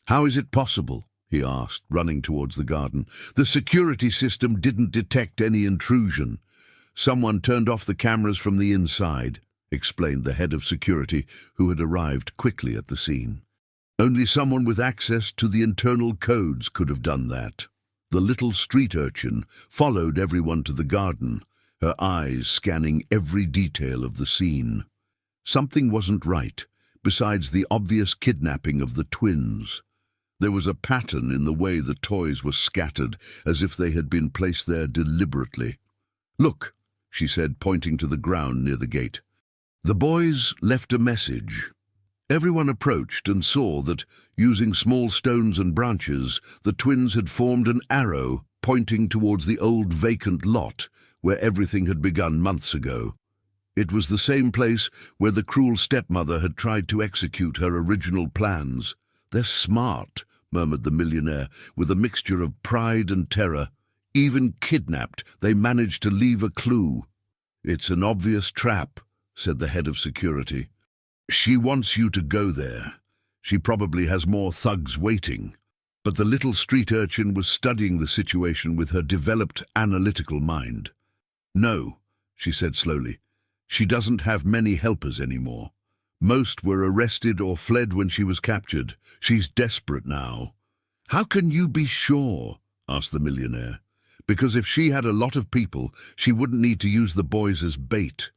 "How is it possible?" he asked, running towards the garden. "The security system didn't detect any intrusion." "Someone turned off the cameras from the inside," explained the head of security, who had arrived quickly at the scene. Only someone with access to the internal codes could have done that. The little street urchin followed everyone to the garden, her eyes scanning every detail of the scene. Something wasn't right, besides the obvious kidnapping of the twins. There was a pattern in the way the toys were scattered, as if they had been placed there deliberately. "Look," she said, pointing to the ground near the gate. The boys left a message. Everyone approached and saw that, using small stones and branches, the twins had formed an arrow pointing towards the old vacant lot where everything had begun months ago. It was the same place where the cruel stepmother had tried to execute her original plans. "They're smart," murmured the millionaire, with a mixture of pride and terror. "Even kidnapped, they managed to leave a clue." "It's an obvious trap," said the head of security. "She wants you to go there. She probably has more thugs waiting." But the little street urchin was studying the situation with her developed analytical mind. "No," she said slowly. "She doesn't have many helpers anymore. Most were arrested or fled when she was captured. She's desperate now." "How can you be sure?" asked the millionaire. "Because if she had a lot of people, she wouldn't need to use the boys as bait.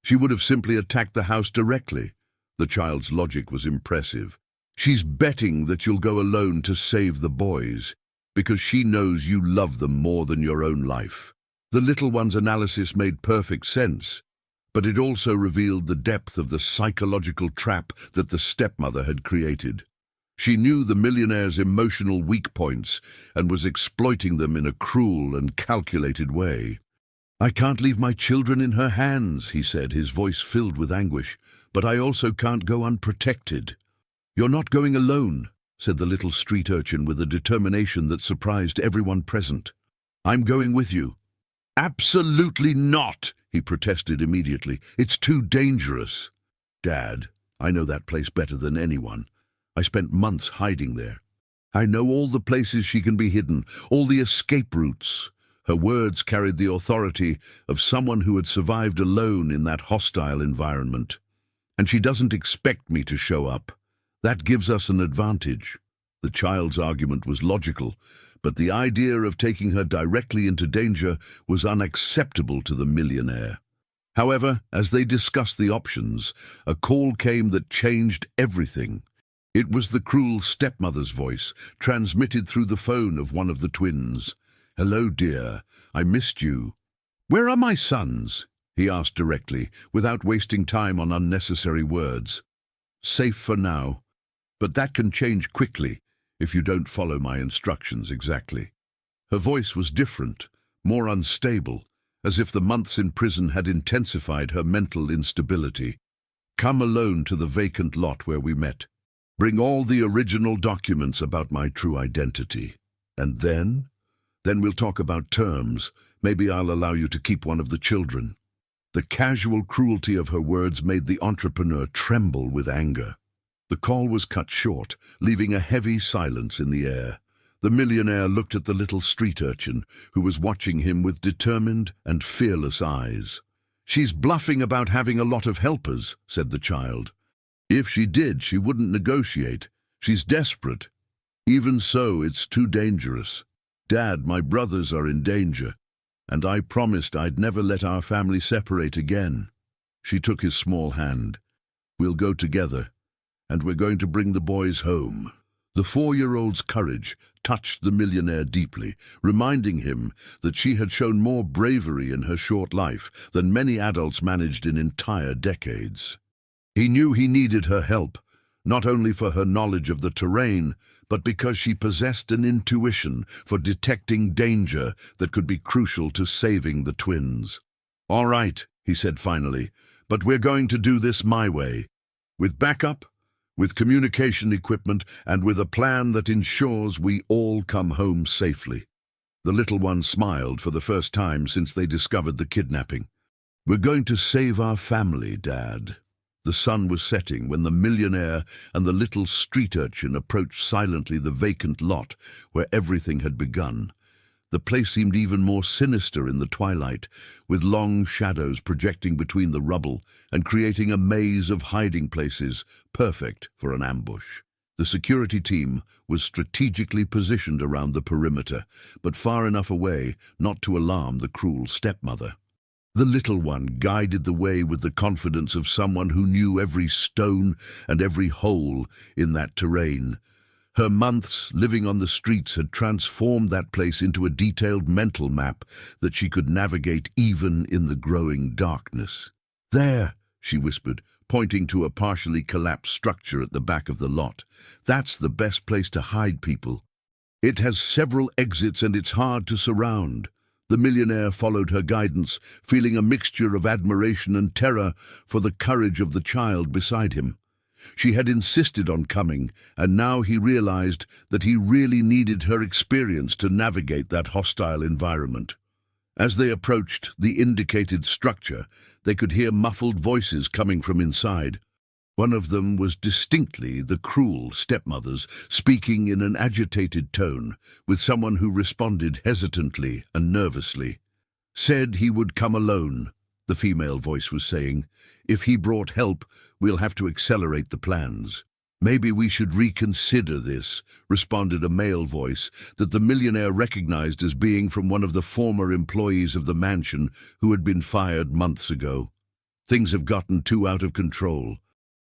She would have simply attacked the house directly." The child's logic was impressive. "She's betting that you'll go alone to save the boys, because she knows you love them more than your own life." The little one's analysis made perfect sense, but it also revealed the depth of the psychological trap that the stepmother had created. She knew the millionaire's emotional weak points and was exploiting them in a cruel and calculated way. "I can't leave my children in her hands," he said, his voice filled with anguish. "But I also can't go unprotected." "You're not going alone," said the little street urchin with a determination that surprised everyone present. "I'm going with you." "Absolutely not," he protested immediately. "It's too dangerous." "Dad, I know that place better than anyone. I spent months hiding there. I know all the places she can be hidden, all the escape routes." Her words carried the authority of someone who had survived alone in that hostile environment. "And she doesn't expect me to show up. That gives us an advantage." The child's argument was logical, but the idea of taking her directly into danger was unacceptable to the millionaire. However, as they discussed the options, a call came that changed everything. It was the cruel stepmother's voice, transmitted through the phone of one of the twins. "Hello, dear. I missed you." "Where are my sons?" he asked directly, without wasting time on unnecessary words. "Safe for now, but that can change quickly if you don't follow my instructions exactly." Her voice was different, more unstable, as if the months in prison had intensified her mental instability. "Come alone to the vacant lot where we met. Bring all the original documents about my true identity. And then we'll talk about terms. Maybe I'll allow you to keep one of the children." The casual cruelty of her words made the entrepreneur tremble with anger. The call was cut short, leaving a heavy silence in the air. The millionaire looked at the little street urchin, who was watching him with determined and fearless eyes. "She's bluffing about having a lot of helpers," said the child. "If she did, she wouldn't negotiate. She's desperate." "Even so, it's too dangerous. Dad, my brothers are in danger, and I promised I'd never let our family separate again." She took his small hand. "We'll go together, and we're going to bring the boys home." The 4-year-old's courage touched the millionaire deeply, reminding him that she had shown more bravery in her short life than many adults managed in entire decades. He knew he needed her help, not only for her knowledge of the terrain, but because she possessed an intuition for detecting danger that could be crucial to saving the twins. "All right," he said finally, "but we're going to do this my way. With backup, with communication equipment, and with a plan that ensures we all come home safely." The little one smiled for the first time since they discovered the kidnapping. "We're going to save our family, Dad." The sun was setting when the millionaire and the little street urchin approached silently the vacant lot where everything had begun. The place seemed even more sinister in the twilight, with long shadows projecting between the rubble and creating a maze of hiding places perfect for an ambush. The security team was strategically positioned around the perimeter, but far enough away not to alarm the cruel stepmother. The little one guided the way with the confidence of someone who knew every stone and every hole in that terrain. Her months living on the streets had transformed that place into a detailed mental map that she could navigate even in the growing darkness. "There," she whispered, pointing to a partially collapsed structure at the back of the lot. "That's the best place to hide people. It has several exits and it's hard to surround." The millionaire followed her guidance, feeling a mixture of admiration and terror for the courage of the child beside him. She had insisted on coming, and now he realized that he really needed her experience to navigate that hostile environment. As they approached the indicated structure, they could hear muffled voices coming from inside. One of them was distinctly the cruel stepmother's, speaking in an agitated tone, with someone who responded hesitantly and nervously. "Said he would come alone," the female voice was saying. "If he brought help, we'll have to accelerate the plans." "Maybe we should reconsider this," responded a male voice that the millionaire recognized as being from one of the former employees of the mansion who had been fired months ago. "Things have gotten too out of control.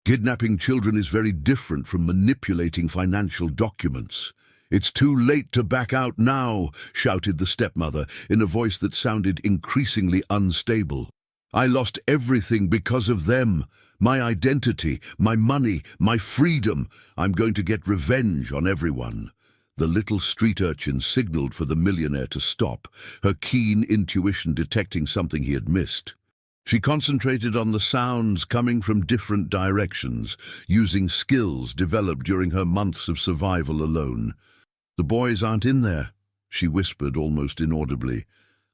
Kidnapping children is very different from manipulating financial documents." "It's too late to back out now," shouted the stepmother in a voice that sounded increasingly unstable. "I lost everything because of them. My identity, my money, my freedom. I'm going to get revenge on everyone." The little street urchin signaled for the millionaire to stop, her keen intuition detecting something he had missed. She concentrated on the sounds coming from different directions, using skills developed during her months of survival alone. "The boys aren't in there," she whispered almost inaudibly.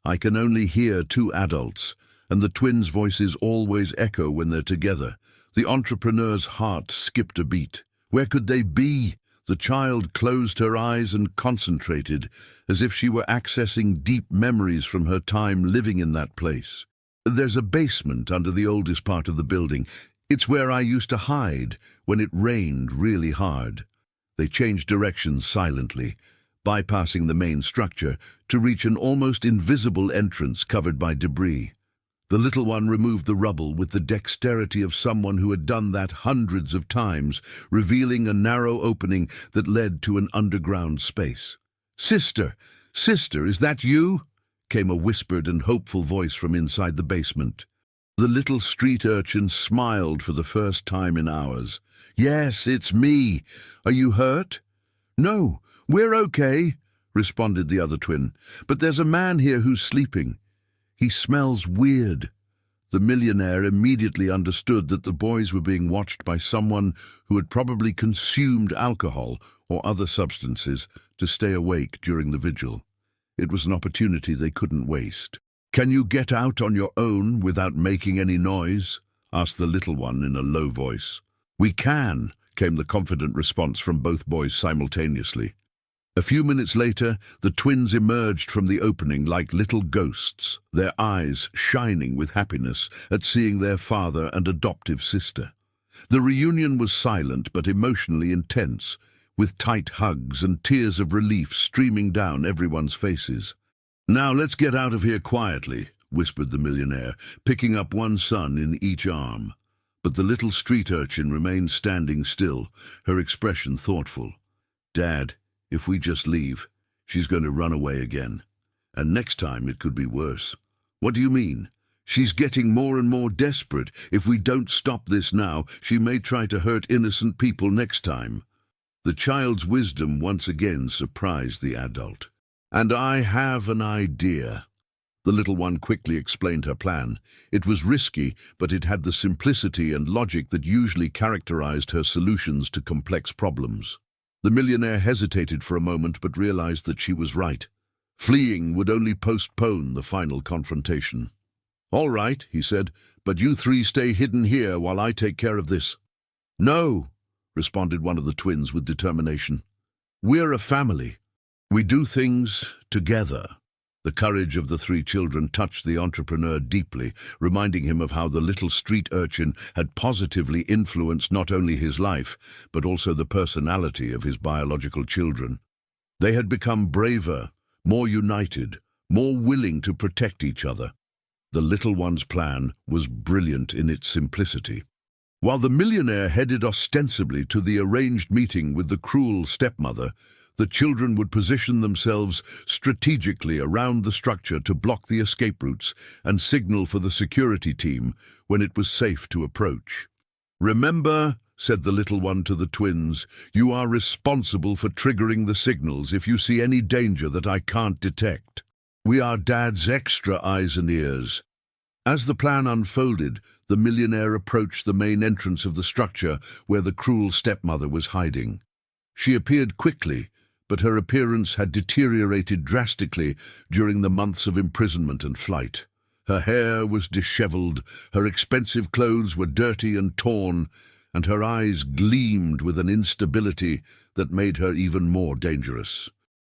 "I can only hear two adults, and the twins' voices always echo when they're together." The entrepreneur's heart skipped a beat. Where could they be? The child closed her eyes and concentrated, as if she were accessing deep memories from her time living in that place. "There's a basement under the oldest part of the building. It's where I used to hide when it rained really hard." They changed directions silently, bypassing the main structure to reach an almost invisible entrance covered by debris. The little one removed the rubble with the dexterity of someone who had done that hundreds of times, revealing a narrow opening that led to an underground space. "Sister, sister, is that you?" came a whispered and hopeful voice from inside the basement. The little street urchin smiled for the first time in hours. "Yes, it's me. Are you hurt?" "No, we're okay," responded the other twin. "But there's a man here who's sleeping. He smells weird." The millionaire immediately understood that the boys were being watched by someone who had probably consumed alcohol or other substances to stay awake during the vigil. It was an opportunity they couldn't waste. "Can you get out on your own without making any noise?" asked the little one in a low voice. "We can," came the confident response from both boys simultaneously. A few minutes later, the twins emerged from the opening like little ghosts, their eyes shining with happiness at seeing their father and adoptive sister. The reunion was silent but emotionally intense, with tight hugs and tears of relief streaming down everyone's faces. "Now let's get out of here quietly," whispered the millionaire, picking up one son in each arm. But the little street urchin remained standing still, her expression thoughtful. "Dad, if we just leave, she's going to run away again. And next time it could be worse." "What do you mean?" "She's getting more and more desperate. If we don't stop this now, she may try to hurt innocent people next time." The child's wisdom once again surprised the adult. "And I have an idea." The little one quickly explained her plan. It was risky, but it had the simplicity and logic that usually characterized her solutions to complex problems. The millionaire hesitated for a moment but realized that she was right. Fleeing would only postpone the final confrontation. "All right," he said, "but you three stay hidden here while I take care of this." "No," responded one of the twins with determination. "We're a family. We do things together." The courage of the three children touched the entrepreneur deeply, reminding him of how the little street urchin had positively influenced not only his life, but also the personality of his biological children. They had become braver, more united, more willing to protect each other. The little one's plan was brilliant in its simplicity. While the millionaire headed ostensibly to the arranged meeting with the cruel stepmother, the children would position themselves strategically around the structure to block the escape routes and signal for the security team when it was safe to approach. "Remember," said the little one to the twins, "you are responsible for triggering the signals if you see any danger that I can't detect. We are Dad's extra eyes and ears." As the plan unfolded, the millionaire approached the main entrance of the structure where the cruel stepmother was hiding. She appeared quickly, but her appearance had deteriorated drastically during the months of imprisonment and flight. Her hair was disheveled, her expensive clothes were dirty and torn, and her eyes gleamed with an instability that made her even more dangerous.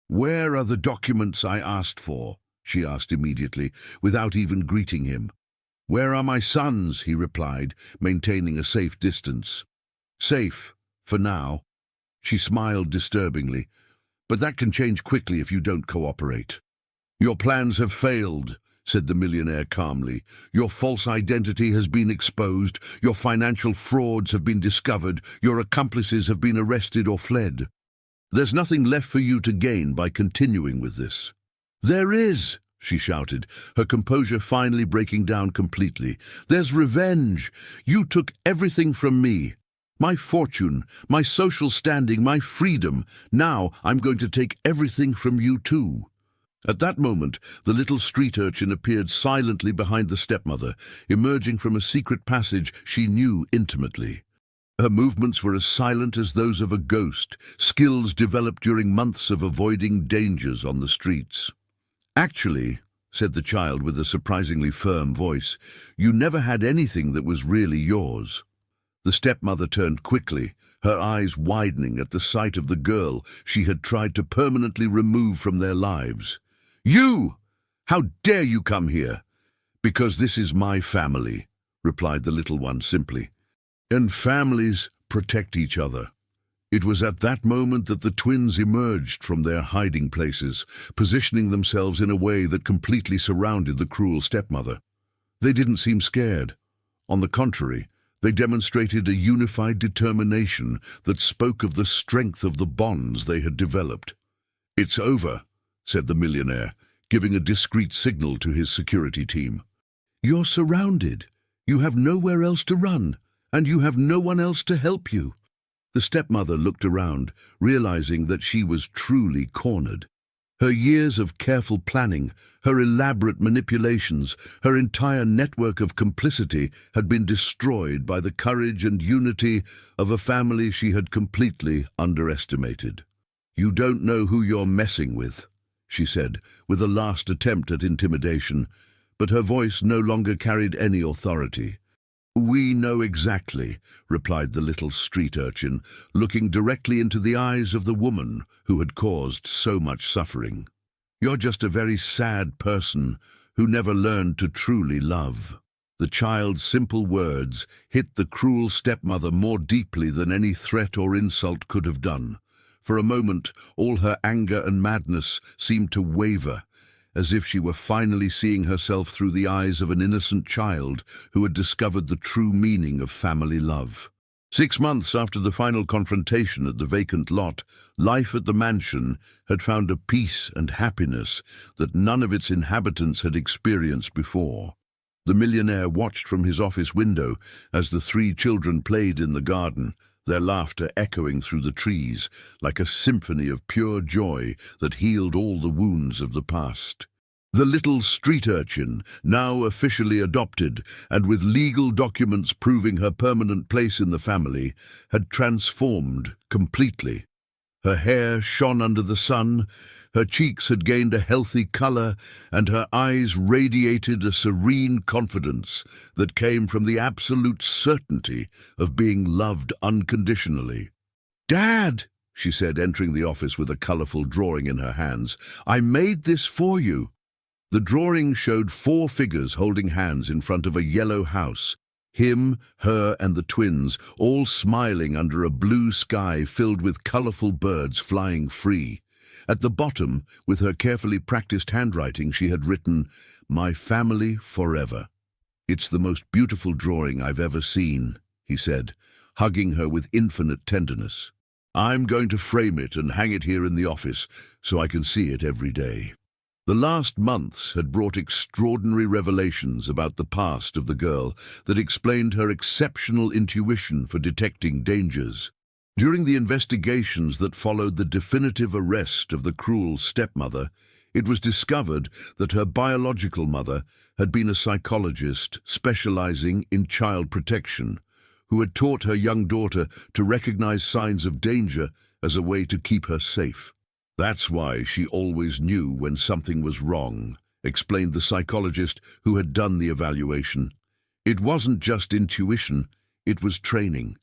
"Where are the documents I asked for?" she asked immediately, without even greeting him. "Where are my sons?" he replied, maintaining a safe distance. "Safe, for now." She smiled disturbingly. "But that can change quickly if you don't cooperate." "Your plans have failed," said the millionaire calmly. "Your false identity has been exposed, your financial frauds have been discovered, your accomplices have been arrested or fled. There's nothing left for you to gain by continuing with this." "There is," she shouted, her composure finally breaking down completely. "There's revenge. You took everything from me. My fortune, my social standing, my freedom. Now I'm going to take everything from you too." At that moment, the little street urchin appeared silently behind the stepmother, emerging from a secret passage she knew intimately. Her movements were as silent as those of a ghost, skills developed during months of avoiding dangers on the streets. "Actually," said the child with a surprisingly firm voice, "you never had anything that was really yours." The stepmother turned quickly, her eyes widening at the sight of the girl she had tried to permanently remove from their lives. "You! How dare you come here?" "Because this is my family," replied the little one simply. "And families protect each other." It was at that moment that the twins emerged from their hiding places, positioning themselves in a way that completely surrounded the cruel stepmother. They didn't seem scared. On the contrary, they demonstrated a unified determination that spoke of the strength of the bonds they had developed. "It's over," said the millionaire, giving a discreet signal to his security team. "You're surrounded. You have nowhere else to run, and you have no one else to help you." The stepmother looked around, realizing that she was truly cornered. Her years of careful planning, her elaborate manipulations, her entire network of complicity had been destroyed by the courage and unity of a family she had completely underestimated. "You don't know who you're messing with," she said, with a last attempt at intimidation, but her voice no longer carried any authority. "We know exactly," replied the little street urchin, looking directly into the eyes of the woman who had caused so much suffering. "You're just a very sad person who never learned to truly love." The child's simple words hit the cruel stepmother more deeply than any threat or insult could have done. For a moment, all her anger and madness seemed to waver, as if she were finally seeing herself through the eyes of an innocent child who had discovered the true meaning of family love. 6 months after the final confrontation at the vacant lot, life at the mansion had found a peace and happiness that none of its inhabitants had experienced before. The millionaire watched from his office window as the 3 children played in the garden, their laughter echoing through the trees like a symphony of pure joy that healed all the wounds of the past. The little street urchin, now officially adopted and with legal documents proving her permanent place in the family, had transformed completely. Her hair shone under the sun, her cheeks had gained a healthy color, and her eyes radiated a serene confidence that came from the absolute certainty of being loved unconditionally. "Dad," she said, entering the office with a colorful drawing in her hands, "I made this for you." The drawing showed 4 figures holding hands in front of a yellow house. Him, her, and the twins, all smiling under a blue sky filled with colorful birds flying free. At the bottom, with her carefully practiced handwriting, she had written, "My family forever." "It's the most beautiful drawing I've ever seen," he said, hugging her with infinite tenderness. "I'm going to frame it and hang it here in the office so I can see it every day." The last months had brought extraordinary revelations about the past of the girl that explained her exceptional intuition for detecting dangers. During the investigations that followed the definitive arrest of the cruel stepmother, it was discovered that her biological mother had been a psychologist specializing in child protection, who had taught her young daughter to recognize signs of danger as a way to keep her safe. "That's why she always knew when something was wrong," explained the psychologist who had done the evaluation. "It wasn't just intuition, it was training.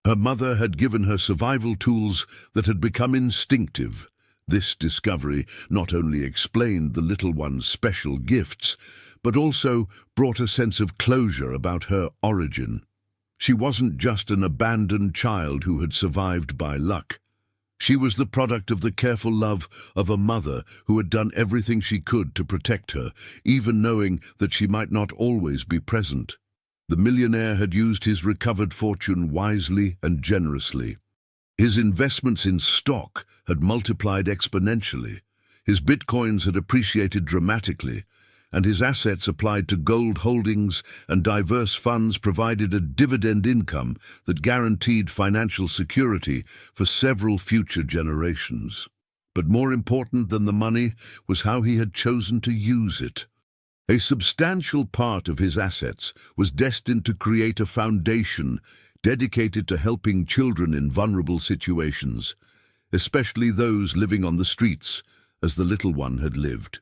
Her mother had given her survival tools that had become instinctive." This discovery not only explained the little one's special gifts, but also brought a sense of closure about her origin. She wasn't just an abandoned child who had survived by luck. She was the product of the careful love of a mother who had done everything she could to protect her, even knowing that she might not always be present. The millionaire had used his recovered fortune wisely and generously. His investments in stock had multiplied exponentially. His bitcoins had appreciated dramatically, and his assets applied to gold holdings and diverse funds provided a dividend income that guaranteed financial security for several future generations. But more important than the money was how he had chosen to use it. A substantial part of his assets was destined to create a foundation dedicated to helping children in vulnerable situations, especially those living on the streets, as the little one had lived.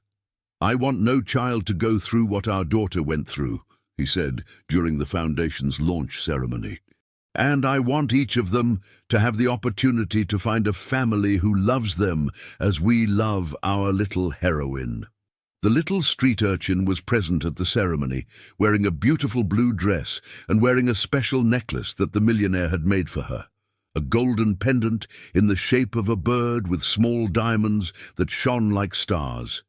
"I want no child to go through what our daughter went through," he said during the foundation's launch ceremony. "And I want each of them to have the opportunity to find a family who loves them as we love our little heroine." The little street urchin was present at the ceremony, wearing a beautiful blue dress and wearing a special necklace that the millionaire had made for her. A golden pendant in the shape of a bird with small diamonds that shone like stars.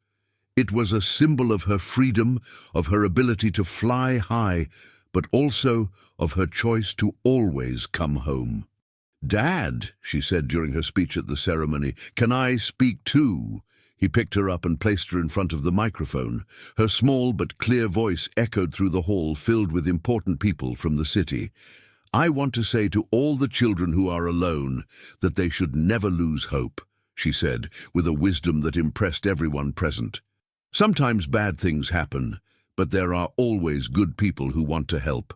It was a symbol of her freedom, of her ability to fly high, but also of her choice to always come home. "Dad," she said during her speech at the ceremony, "can I speak too?" He picked her up and placed her in front of the microphone. Her small but clear voice echoed through the hall filled with important people from the city. "I want to say to all the children who are alone that they should never lose hope," she said, with a wisdom that impressed everyone present. "Sometimes bad things happen, but there are always good people who want to help.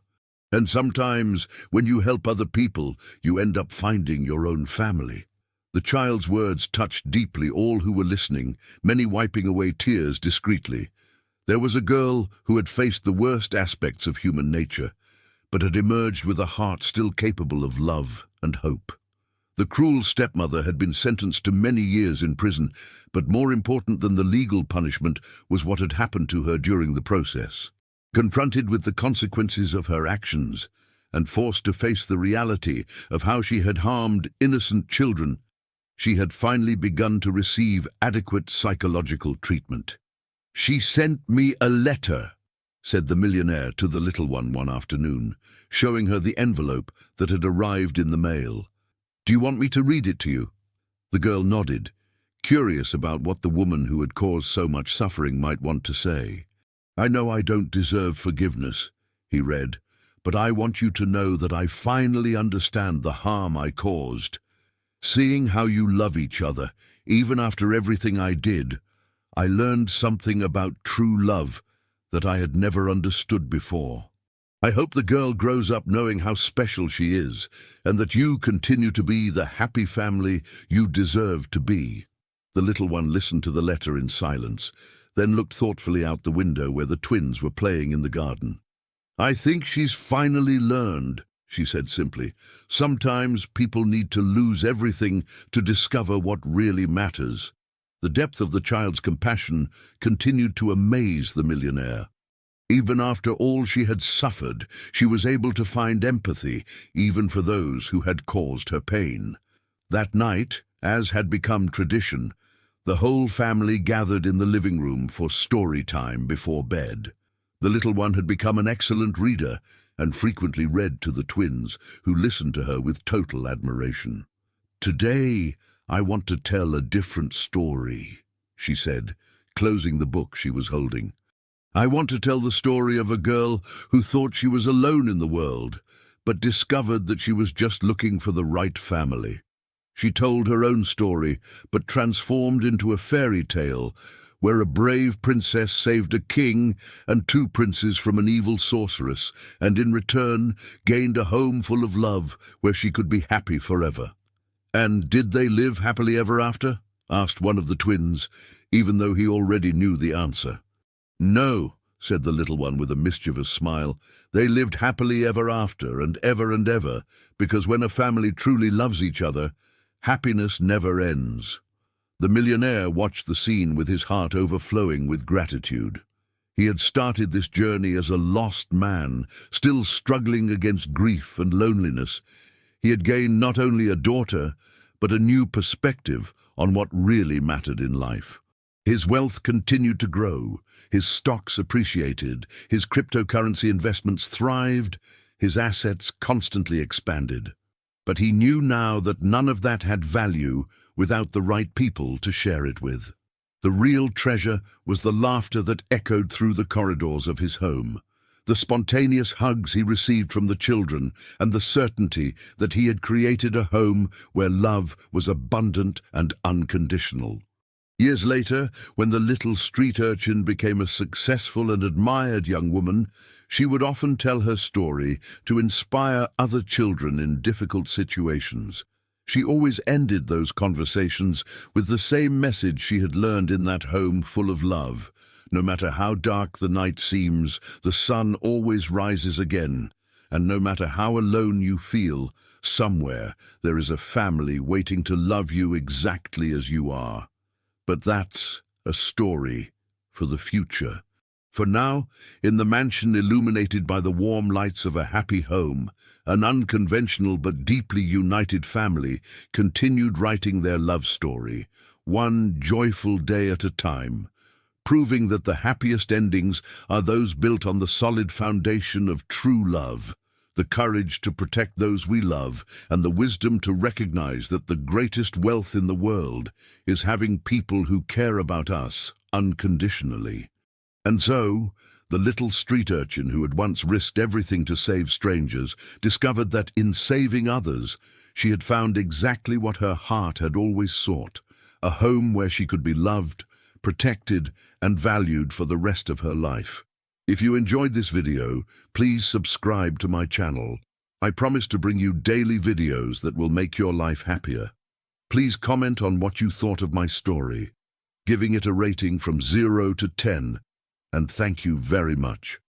And sometimes, when you help other people, you end up finding your own family." The child's words touched deeply all who were listening, many wiping away tears discreetly. There was a girl who had faced the worst aspects of human nature, but had emerged with a heart still capable of love and hope. The cruel stepmother had been sentenced to many years in prison, but more important than the legal punishment was what had happened to her during the process. Confronted with the consequences of her actions, and forced to face the reality of how she had harmed innocent children, she had finally begun to receive adequate psychological treatment. "She sent me a letter," said the millionaire to the little one afternoon, showing her the envelope that had arrived in the mail. "Do you want me to read it to you?" The girl nodded, curious about what the woman who had caused so much suffering might want to say. "I know I don't deserve forgiveness," he read, "but I want you to know that I finally understand the harm I caused. Seeing how you love each other, even after everything I did, I learned something about true love that I had never understood before. I hope the girl grows up knowing how special she is, and that you continue to be the happy family you deserve to be." The little one listened to the letter in silence, then looked thoughtfully out the window where the twins were playing in the garden. "I think she's finally learned," she said simply. "Sometimes people need to lose everything to discover what really matters." The depth of the child's compassion continued to amaze the millionaire. Even after all she had suffered, she was able to find empathy, even for those who had caused her pain. That night, as had become tradition, the whole family gathered in the living room for story time before bed. The little one had become an excellent reader and frequently read to the twins, who listened to her with total admiration. "Today, I want to tell a different story," she said, closing the book she was holding. "I want to tell the story of a girl who thought she was alone in the world, but discovered that she was just looking for the right family. She told her own story, but transformed into a fairy tale where a brave princess saved a king and two princes from an evil sorceress, and in return gained a home full of love where she could be happy forever." "And did they live happily ever after?" asked one of the twins, even though he already knew the answer. "No," said the little one with a mischievous smile. "They lived happily ever after and ever, because when a family truly loves each other, happiness never ends." The millionaire watched the scene with his heart overflowing with gratitude. He had started this journey as a lost man, still struggling against grief and loneliness. He had gained not only a daughter, but a new perspective on what really mattered in life. His wealth continued to grow, his stocks appreciated, his cryptocurrency investments thrived, his assets constantly expanded. But he knew now that none of that had value without the right people to share it with. The real treasure was the laughter that echoed through the corridors of his home, the spontaneous hugs he received from the children, and the certainty that he had created a home where love was abundant and unconditional. Years later, when the little street urchin became a successful and admired young woman, she would often tell her story to inspire other children in difficult situations. She always ended those conversations with the same message she had learned in that home full of love. No matter how dark the night seems, the sun always rises again. And no matter how alone you feel, somewhere there is a family waiting to love you exactly as you are. But that's a story for the future. For now, in the mansion illuminated by the warm lights of a happy home, an unconventional but deeply united family continued writing their love story, one joyful day at a time, proving that the happiest endings are those built on the solid foundation of true love, the courage to protect those we love, and the wisdom to recognize that the greatest wealth in the world is having people who care about us unconditionally. And so, the little street urchin who had once risked everything to save strangers discovered that in saving others, she had found exactly what her heart had always sought, a home where she could be loved, protected, and valued for the rest of her life. If you enjoyed this video, please subscribe to my channel. I promise to bring you daily videos that will make your life happier. Please comment on what you thought of my story, giving it a rating from 0 to 10, and thank you very much.